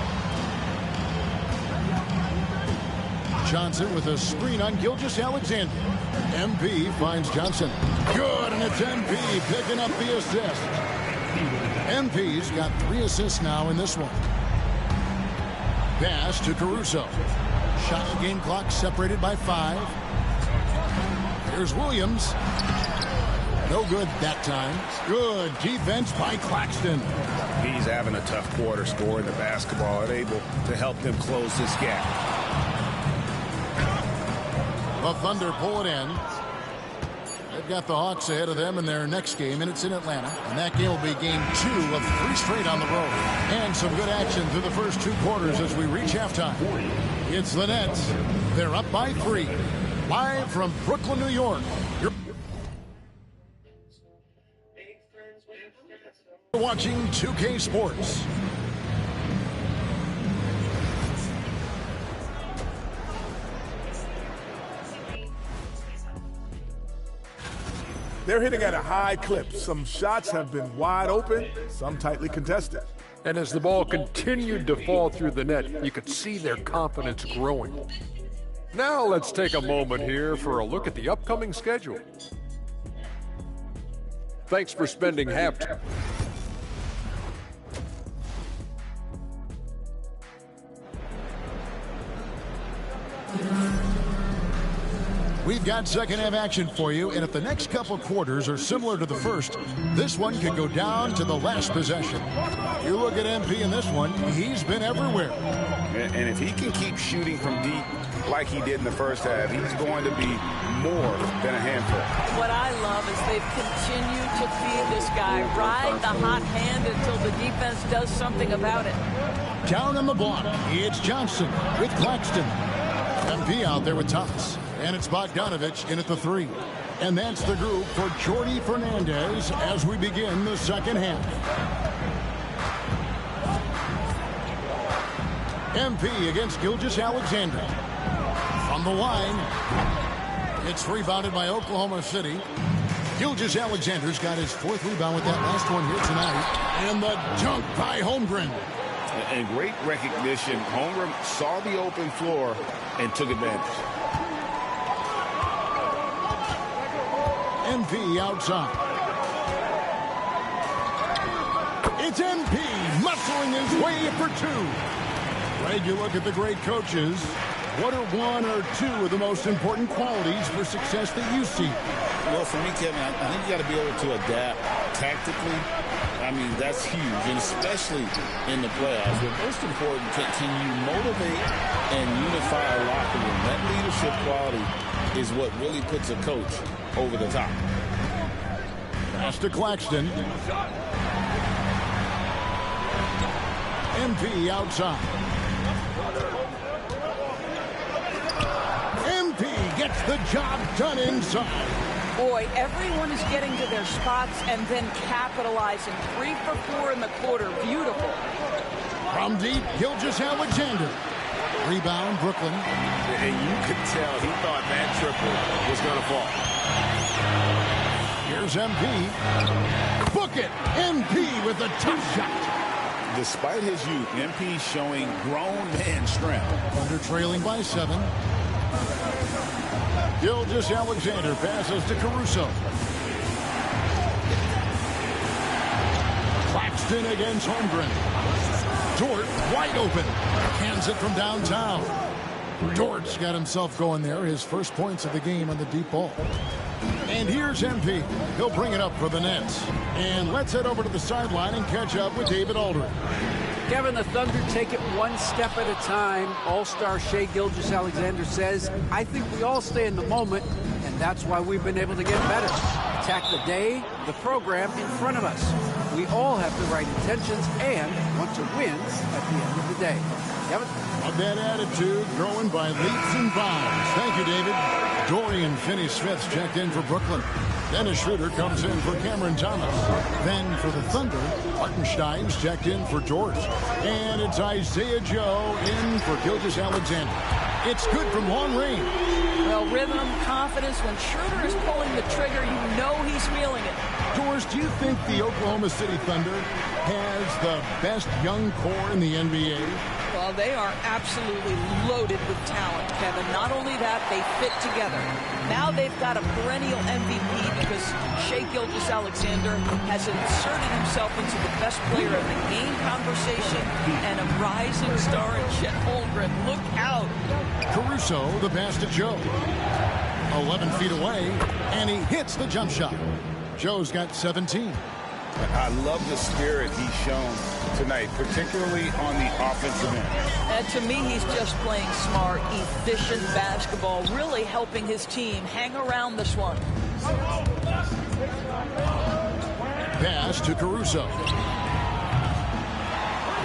Johnson with a screen on Gilgeous-Alexander. MP finds Johnson. Good, and it's MP picking up the assist. MP's got 3 assists now in this one. Pass to Caruso. Shot game clock separated by 5. Here's Williams. No good that time. Good defense by Claxton. He's having a tough quarter, scoring the basketball and able to help them close this gap. The Thunder pull it in. They've got the Hawks ahead of them in their next game, and it's in Atlanta. And that game will be game 2 of 3 straight on the road. And some good action through the first 2 quarters as we reach halftime. It's the Nets. They're up by 3. Live from Brooklyn, New York. You're watching 2K Sports. They're hitting at a high clip. Some shots have been wide open, some tightly contested. And as the ball continued to fall through the net, you could see their confidence growing. Now let's take a moment here for a look at the upcoming schedule. Thanks for spending halftime. We've got second half action for you, and if the next couple quarters are similar to the first, this one could go down to the last possession. You look at MP in this one, he's been everywhere. And if he can keep shooting from deep like he did in the first half, he's going to be more than a handful. What I love is they've continued to feed this guy, ride the hot hand until the defense does something about it. Down on the block, it's Johnson with Claxton. MP out there with Thomas. And it's Bogdanovich in at the 3. And that's the group for Jordi Fernandez as we begin the second half. MP against Gilgeous-Alexander. From the line, it's rebounded by Oklahoma City. Gilgeous-Alexander's got his 4th rebound with that last one here tonight. And the dunk by Holmgren. And great recognition. Holmgren saw the open floor and took advantage. MP outside. It's MP muscling his way for 2. Greg, you look at the great coaches. What are 1 or 2 of the most important qualities for success that you see? Well, for me, Kevin, I think you got to be able to adapt tactically. I mean, that's huge, and especially in the playoffs. But most important, can you motivate and unify a locker room? That leadership quality is what really puts a coach over the top. Pass to Claxton. MP outside. MP gets the job done inside. Boy, everyone is getting to their spots and then capitalizing. 3 for 4 in the quarter. Beautiful. From deep, Gilgeous-Alexander. Rebound, Brooklyn. And you could tell he thought that triple was going to fall. Here's Here's MP. Book it! MP with a tough shot. Despite his youth, MP showing grown man strength. Thunder trailing by 7. Gilgeous-Alexander passes to Caruso. Claxton against Holmgren. Dort wide open. Hands it from downtown. Dort's got himself going there. His first points of the game on the deep ball. And here's MP. He'll bring it up for the Nets. And let's head over to the sideline and catch up with David Aldridge. Kevin, the Thunder take it one step at a time. All-star Shai Gilgeous-Alexander says, I think we all stay in the moment, and that's why we've been able to get better. Attack the day, the program in front of us. We all have the right intentions and want to win at the end of the day. Kevin? Of that attitude growing by leaps and bounds. Thank you, David. Dorian Finney-Smith's checked in for Brooklyn. Dennis Schroeder comes in for Cameron Thomas. Then for the Thunder, Hartenstein's checked in for George. And it's Isaiah Joe in for Gilgeous-Alexander. It's good from long range. Well, rhythm, confidence. When Schroeder is pulling the trigger, you know he's feeling it. Doris, do you think the Oklahoma City Thunder has the best young core in the NBA? Well, they are absolutely loaded with talent, Kevin. Not only that, they fit together. Now they've got a perennial MVP because Shai Gilgeous-Alexander has inserted himself into the best player of the game conversation and a rising star in Chet Holmgren. Look out. Caruso, the pass to Joe. 11 feet away, and he hits the jump shot. Joe's got 17. I love the spirit he's shown tonight, particularly on the offensive end. And to me, he's just playing smart, efficient basketball, really helping his team hang around this one. Pass to Caruso.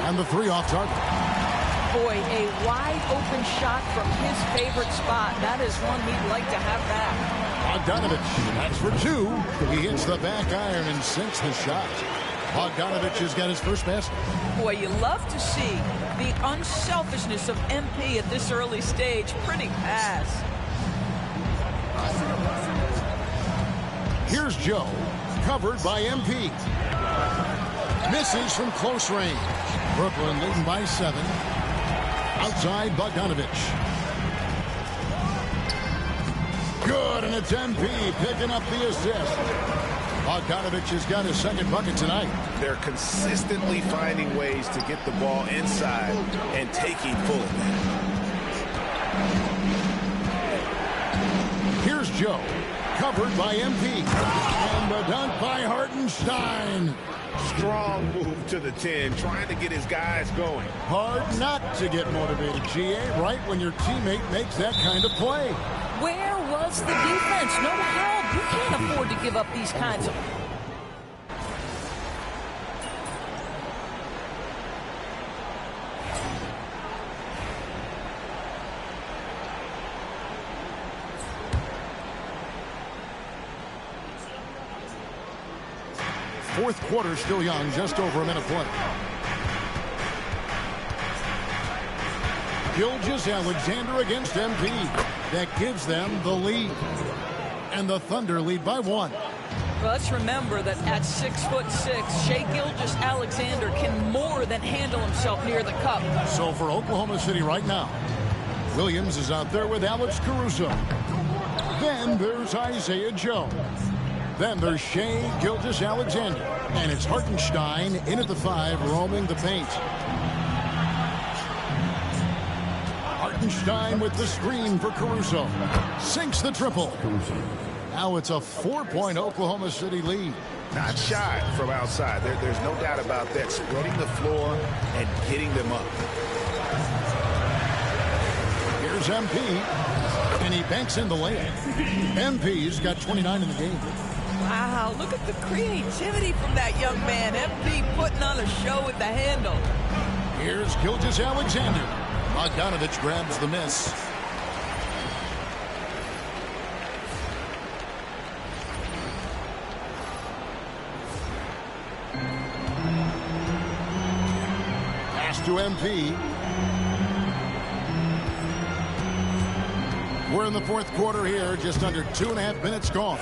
And the 3 off target. Boy, a wide open shot from his favorite spot. That is one he'd like to have back. Bogdanovich, that's for 2. He hits the back iron and sinks the shot. Bogdanovich has got his first basket. Boy, you love to see the unselfishness of MP at this early stage. Pretty pass. Here's Joe, covered by MP. Misses from close range. Brooklyn leading by 7. Outside Bogdanovich. Good, and it's MP picking up the assist. Bogdanovich has got his second bucket tonight. They're consistently finding ways to get the ball inside and taking full advantage. Here's Joe, covered by MP. And the dunk by Hartenstein. Strong move to the 10, trying to get his guys going. Hard not to get motivated, GA, right when your teammate makes that kind of play. Where was the defense? No help. You can't afford to give up these kinds of... Fourth quarter still young, just over a minute play. Gilgeous-Alexander against MP. That gives them the lead. And the Thunder lead by 1. Well, let's remember that at 6'6", Shai Gilgeous-Alexander can more than handle himself near the cup. So for Oklahoma City right now, Williams is out there with Alex Caruso. Then there's Isaiah Joe. Then there's Shai Gilgeous-Alexander. And it's Hartenstein in at the 5, roaming the paint. Hartenstein with the screen for Caruso. Sinks the triple. Now it's a 4-point Oklahoma City lead. Not shy from outside. There's no doubt about that. Spreading the floor and getting them up. Here's MP. And he banks in the layup. MP's got 29 in the game. Wow, look at the creativity from that young man. MP putting on a show with the handle. Here's Gilgeous-Alexander. Bogdanovich grabs the miss. Pass to MP. We're in the fourth quarter here, just under 2.5 minutes gone.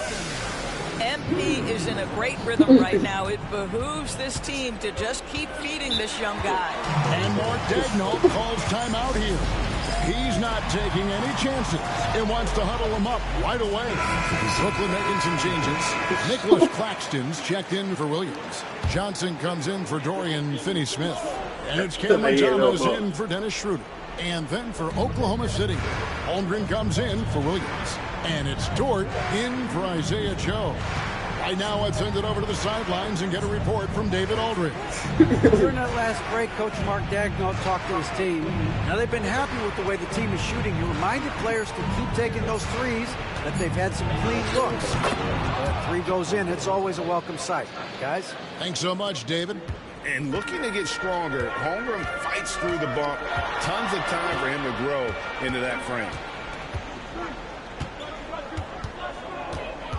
MP is in a great rhythm right now. It behooves this team to just keep feeding this young guy. And Mark Daigneault calls timeout here. He's not taking any chances and wants to huddle him up right away. Brooklyn making some changes. Nicholas Claxton's checked in for Williams. Johnson comes in for Dorian Finney-Smith. And it's Cameron Thomas in for Dennis Schroeder. And then for Oklahoma City, Holmgren comes in for Williams. And it's Dort in for Isaiah Joe. Right now, let's send it over to the sidelines and get a report from David Aldridge. During that last break, Coach Mark Daigneault talked to his team. Now, they've been happy with the way the team is shooting. He reminded players to keep taking those threes, that they've had some clean looks. That three goes in, it's always a welcome sight. Guys? Thanks so much, David. And looking to get stronger, Holmgren fights through the bump. Tons of time for him to grow into that frame.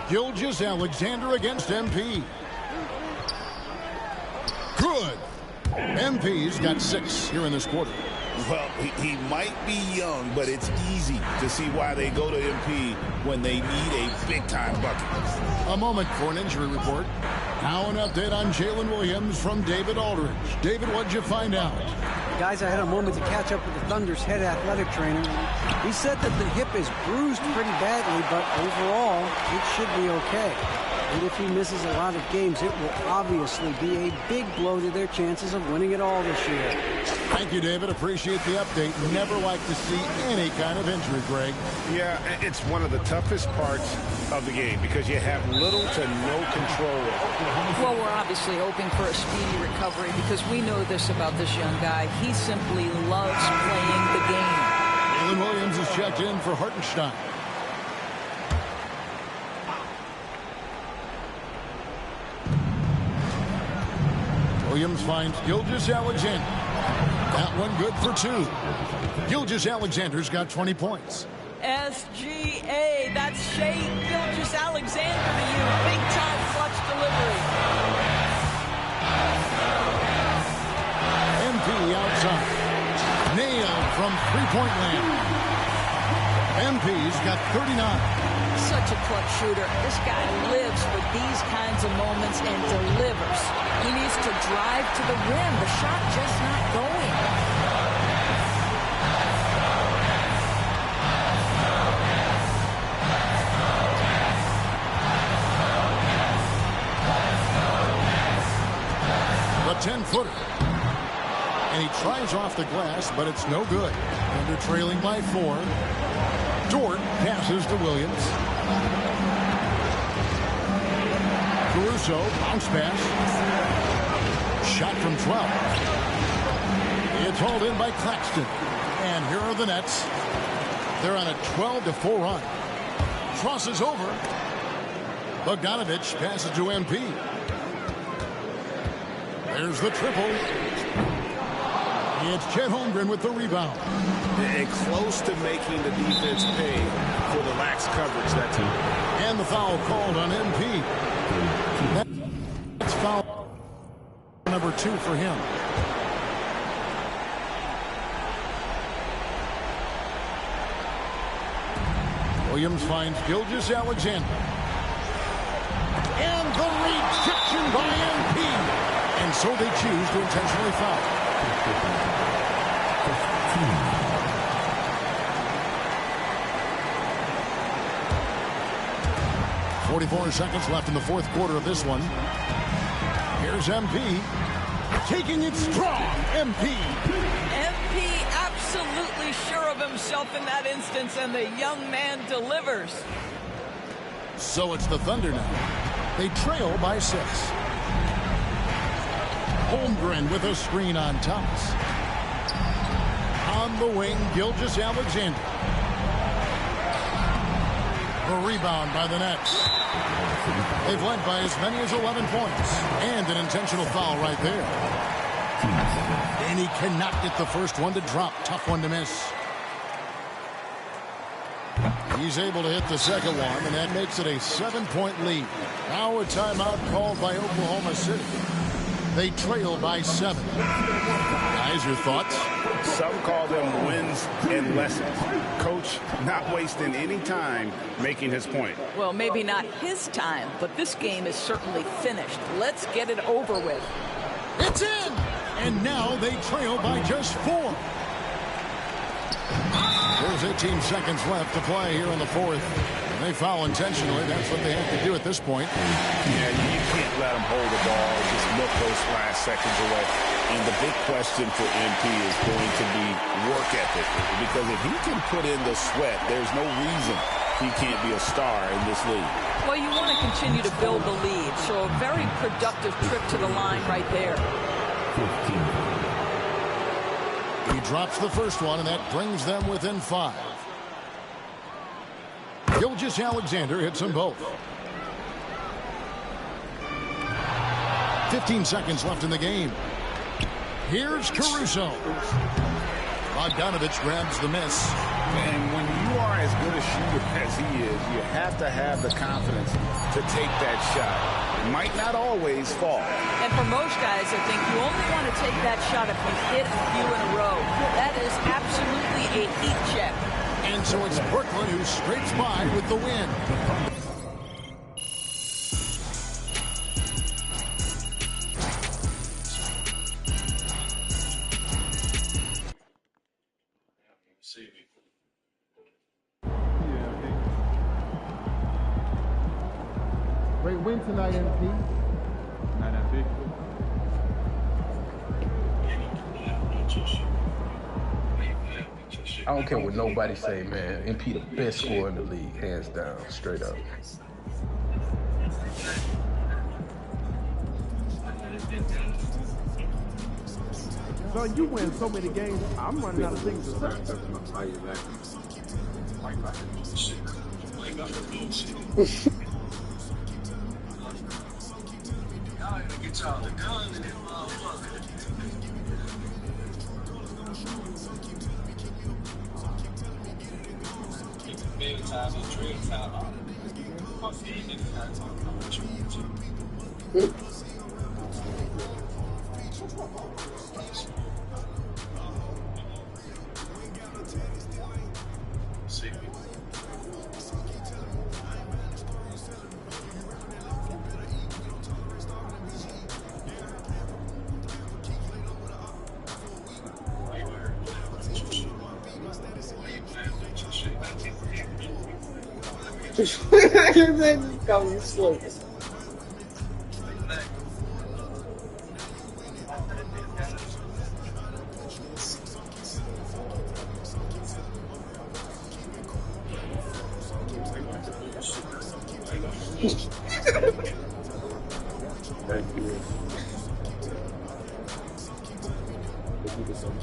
Gilgeous-Alexander against MP. Good. MP's got 6 here in this quarter. Well, he might be young, but it's easy to see why they go to MP when they need a big-time bucket. A moment for an injury report. Now an update on Jalen Williams from David Aldridge. David, what'd you find out? Guys, I had a moment to catch up with the Thunder's head athletic trainer. He said that the hip is bruised pretty badly, but overall, it should be okay. And if he misses a lot of games, it will obviously be a big blow to their chances of winning it all this year. Thank you, David. Appreciate the update. Never like to see any kind of injury, Greg. Yeah, it's one of the toughest parts of the game because you have little to no control over it. Well, we're obviously hoping for a speedy recovery because we know this about this young guy. He simply loves playing the game. Jalen Williams is checked in for Hartenstein. Williams finds Gilgeous-Alexander. That one good for 2. Gilgeous-Alexander's got 20 points. SGA, that's Shai Gilgeous-Alexander to you. Big-time clutch delivery. MP outside. Nailed from three-point land. MP's got 39. Such a clutch shooter. This guy lives for these kinds of moments and delivers. He needs to drive to the rim. The shot just not going. The 10-footer. And he tries off the glass, but it's no good. Under trailing by 4. Dort passes to Williams. Caruso, bounce pass. Shot from 12. It's hauled in by Claxton. And here are the Nets. They're on a 12-4 run. Crosses over. Bogdanovich passes to MP. There's the triple. It's Chet Holmgren with the rebound. And close to making the defense pay for the lax coverage that time. And the foul called on MP. That's foul number 2 for him. Williams finds Gilgeous-Alexander. And the rejection by MP. And so they choose to intentionally foul. 44 seconds left in the fourth quarter of this one. Here's MP. Taking it strong. MP. MP absolutely sure of himself in that instance, and the young man delivers. So it's the Thunder now. They trail by 6. Holmgren with a screen on Thomas. On the wing, Gilgeous-Alexander. The rebound by the Nets. They've led by as many as 11 points. And an intentional foul right there. And he cannot get the first one to drop. Tough one to miss. He's able to hit the second one, and that makes it a 7-point lead. Now a timeout called by Oklahoma City. They trail by 7. Guys, your thoughts? Some call them wins and lessons. Coach not wasting any time making his point. Well, maybe not his time, but this game is certainly finished. Let's get it over with. It's in! And now they trail by just 4. There's 18 seconds left to play here in the 4th. And they foul intentionally. That's what they have to do at this point. Yeah, you can't let them hold the ball. Just look those last seconds away. And the big question for MP is going to be work ethic. Because if he can put in the sweat, there's no reason he can't be a star in this league. Well, you want to continue to build the lead. So a very productive trip to the line right there. He drops the first one, and that brings them within 5. Gilgeous-Alexander hits them both. 15 seconds left in the game. Here's Caruso. Bogdanovich grabs the miss. And when you are as good a shooter as he is, you have to have the confidence to take that shot. It might not always fall. And for most guys, I think you only want to take that shot if you hit a few in a row. That is absolutely a heat check. And so it's Brooklyn who scrapes by with the win. Great win tonight, MP. Night, MP. I don't care what nobody say, man. MP the best scorer in the league, hands down, straight up. Son, you win so many games, I'm running out of things to say. Just come slow. Thank you. Thank you so much.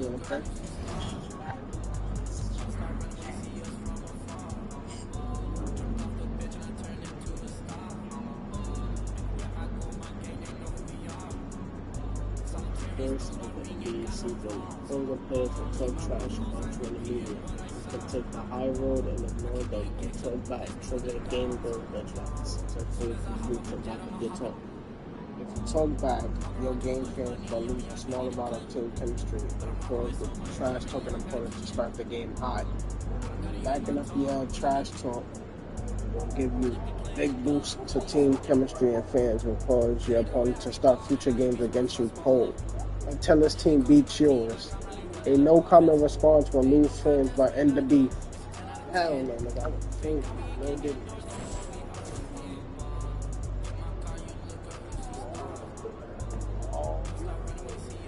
Okay. first of the NBA season, younger players will talk trash about you in the media, can take the high road and ignore them and talk back, triggering game goal deadlines. So for future back of your talk. If you talk back, your game fans will lose a small amount of team chemistry and cause the trash talking opponent to start the game high. Backing up your trash talk will give you big boost to team chemistry, and fans will cause your opponent to start future games against you cold until his team beats yours. A no comment response will lose fans but end the beef. Hell no, nigga. I would think no didn't.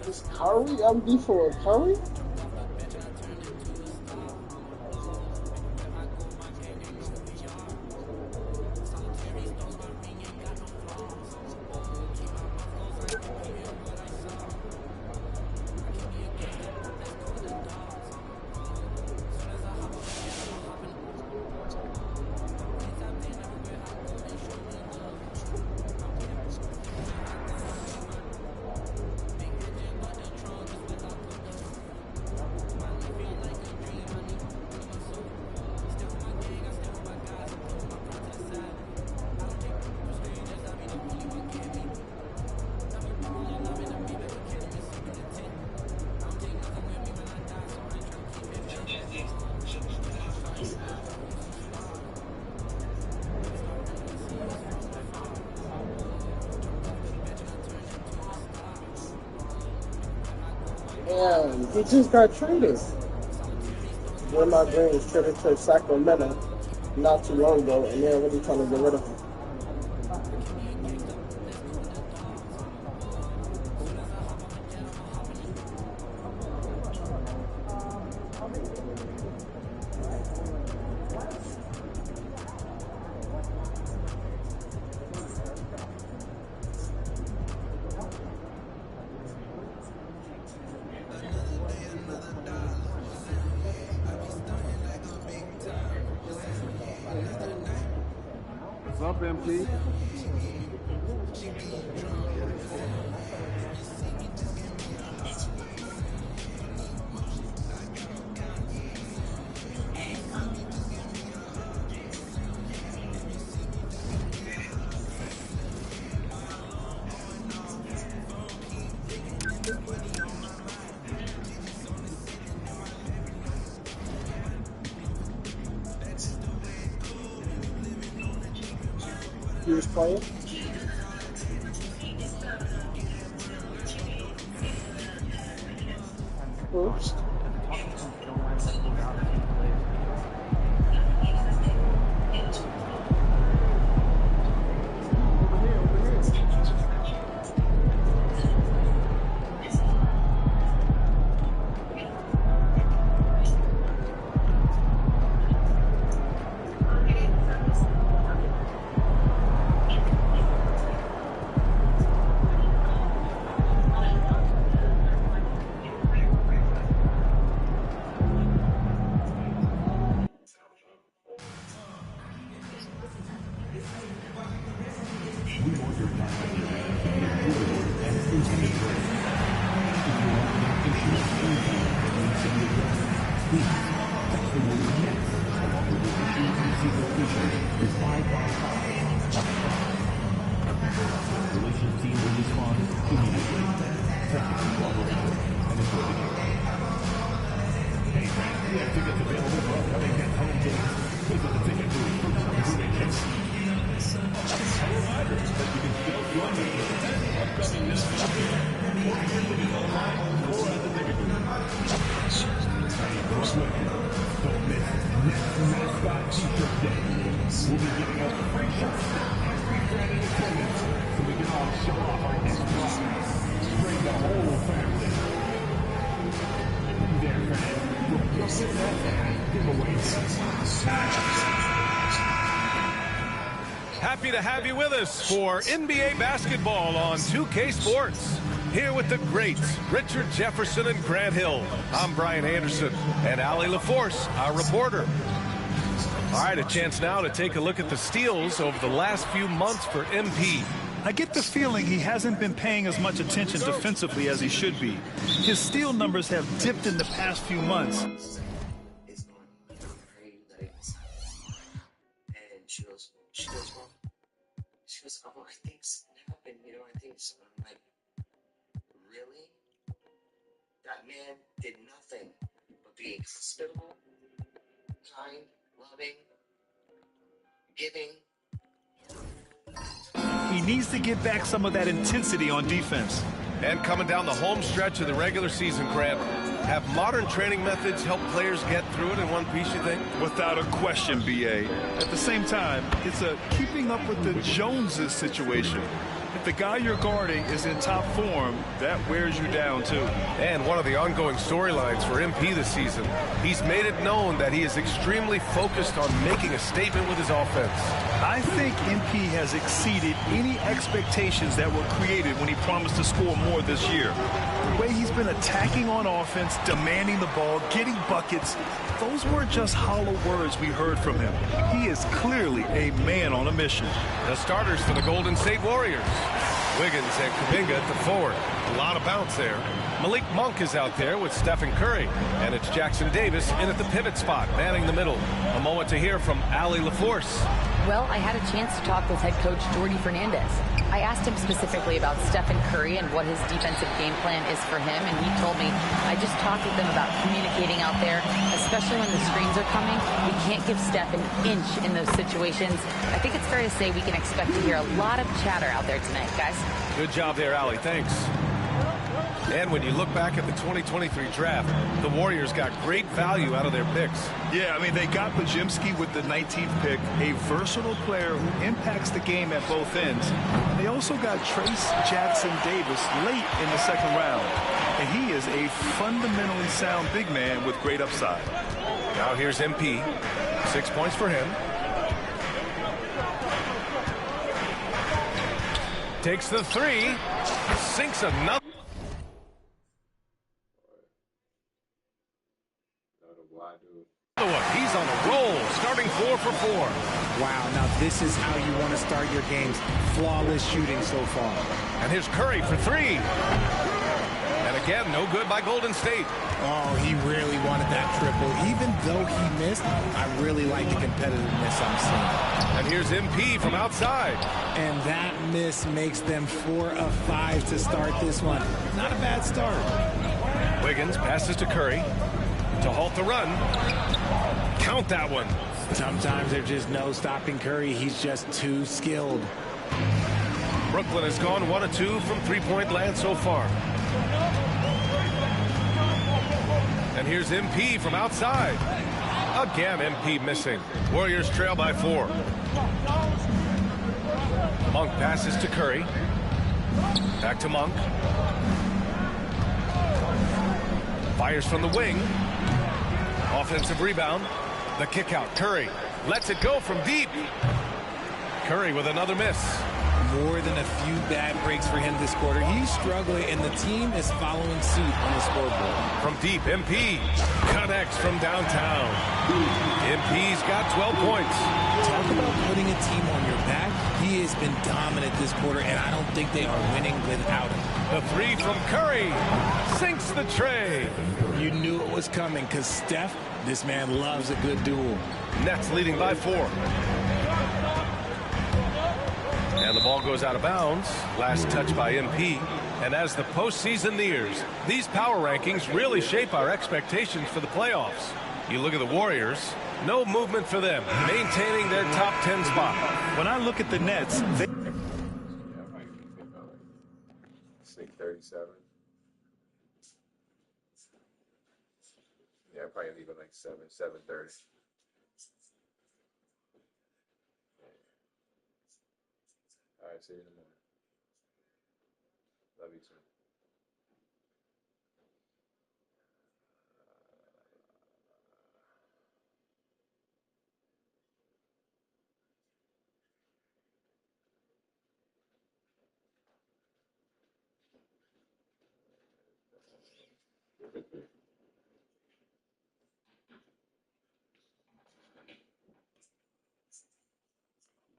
Is Curry MD for Curry? Yeah, he just got traded. One of my brains traded to Sacramento not too long ago, and they're really trying to get rid of him. What's up, MP? He was playing. Oops. Happy to have you with us for NBA basketball on 2K Sports. Here with the greats, Richard Jefferson and Grant Hill. I'm Brian Anderson, and Allie LaForce, our reporter. All right, a chance now to take a look at the steals over the last few months for MP. I get the feeling he hasn't been paying as much attention defensively as he should be. His steal numbers have dipped in the past few months. And she goes, well, oh, I think something happened, I think so. I'm like, really? That man did nothing but be hospitable, kind, loving, giving. He needs to get back some of that intensity on defense. And coming down the home stretch of the regular season, Grant, have modern training methods help players get through it in one piece, you think? Without a question, B.A. At the same time, it's a keeping up with the Joneses situation. If the guy you're guarding is in top form, that wears you down, too. And one of the ongoing storylines for MP this season, he's made it known that he is extremely focused on making a statement with his offense. I think MP has exceeded any expectations that were created when he promised to score more this year. The way he's been attacking on offense, demanding the ball, getting buckets, those weren't just hollow words we heard from him. He is clearly a man on a mission. The starters for the Golden State Warriors. Wiggins and Kuminga at the forward. A lot of bounce there. Malik Monk is out there with Stephen Curry. And it's Jackson Davis in at the pivot spot, manning the middle. A moment to hear from Allie LaForce. Well, I had a chance to talk with head coach Jordi Fernandez. I asked him specifically about Stephen Curry and what his defensive game plan is for him, and he told me, I just talked with him about communicating out there, especially when the screens are coming. We can't give Steph an inch in those situations. I think it's fair to say we can expect to hear a lot of chatter out there tonight, guys. Good job there, Allie. Thanks. And when you look back at the 2023 draft, the Warriors got great value out of their picks. Yeah, I mean, they got Podziemski with the 19th pick, a versatile player who impacts the game at both ends. They also got Trace Jackson Davis late in the second round. And he is a fundamentally sound big man with great upside. Now here's MP. 6 points for him. Takes the three. Sinks another. He's on a roll, starting 4 for 4. Wow, now this is how you want to start your games. Flawless shooting so far. And here's Curry for 3. And again, no good by Golden State. Oh, he really wanted that triple. Even though he missed, I really like the competitiveness I'm seeing. And here's MP from outside. And that miss makes them 4 of 5 to start this one. Not a bad start. Wiggins passes to Curry to halt the run. Count that one. Sometimes there's just no stopping Curry. He's just too skilled. Brooklyn has gone 1 of 2 from three-point land so far. And here's MP from outside. Again, MP missing. Warriors trail by 4. Monk passes to Curry. Back to Monk. Fires from the wing. Offensive rebound. The kick out. Curry lets it go from deep. Curry with another miss. More than a few bad breaks for him this quarter. He's struggling, and the team is following suit on the scoreboard. From deep, MP connects from downtown. MP's got 12 points. Talk about putting a team on your back. He has been dominant this quarter, and I don't think they are winning without him. The 3 from Curry sinks the tray. You knew it was coming because Steph, this man loves a good duel. Nets leading by 4. And the ball goes out of bounds. Last touch by MP. And as the postseason nears, these power rankings really shape our expectations for the playoffs. You look at the Warriors, no movement for them, maintaining their top 10 spot. When I look at the Nets, they... Say 37. Yeah, probably leave it like 7:30. All right, see you in the morning. Love you too.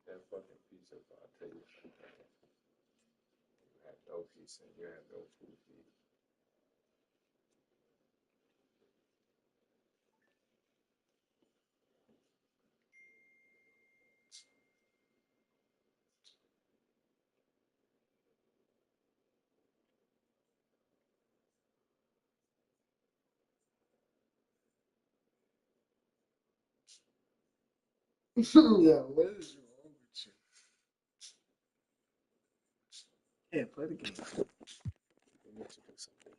That fucking pizza, I'll tell you. No peace, and you have no food to eat. Yeah, what is wrong with you? Yeah, play the game. We need to do something.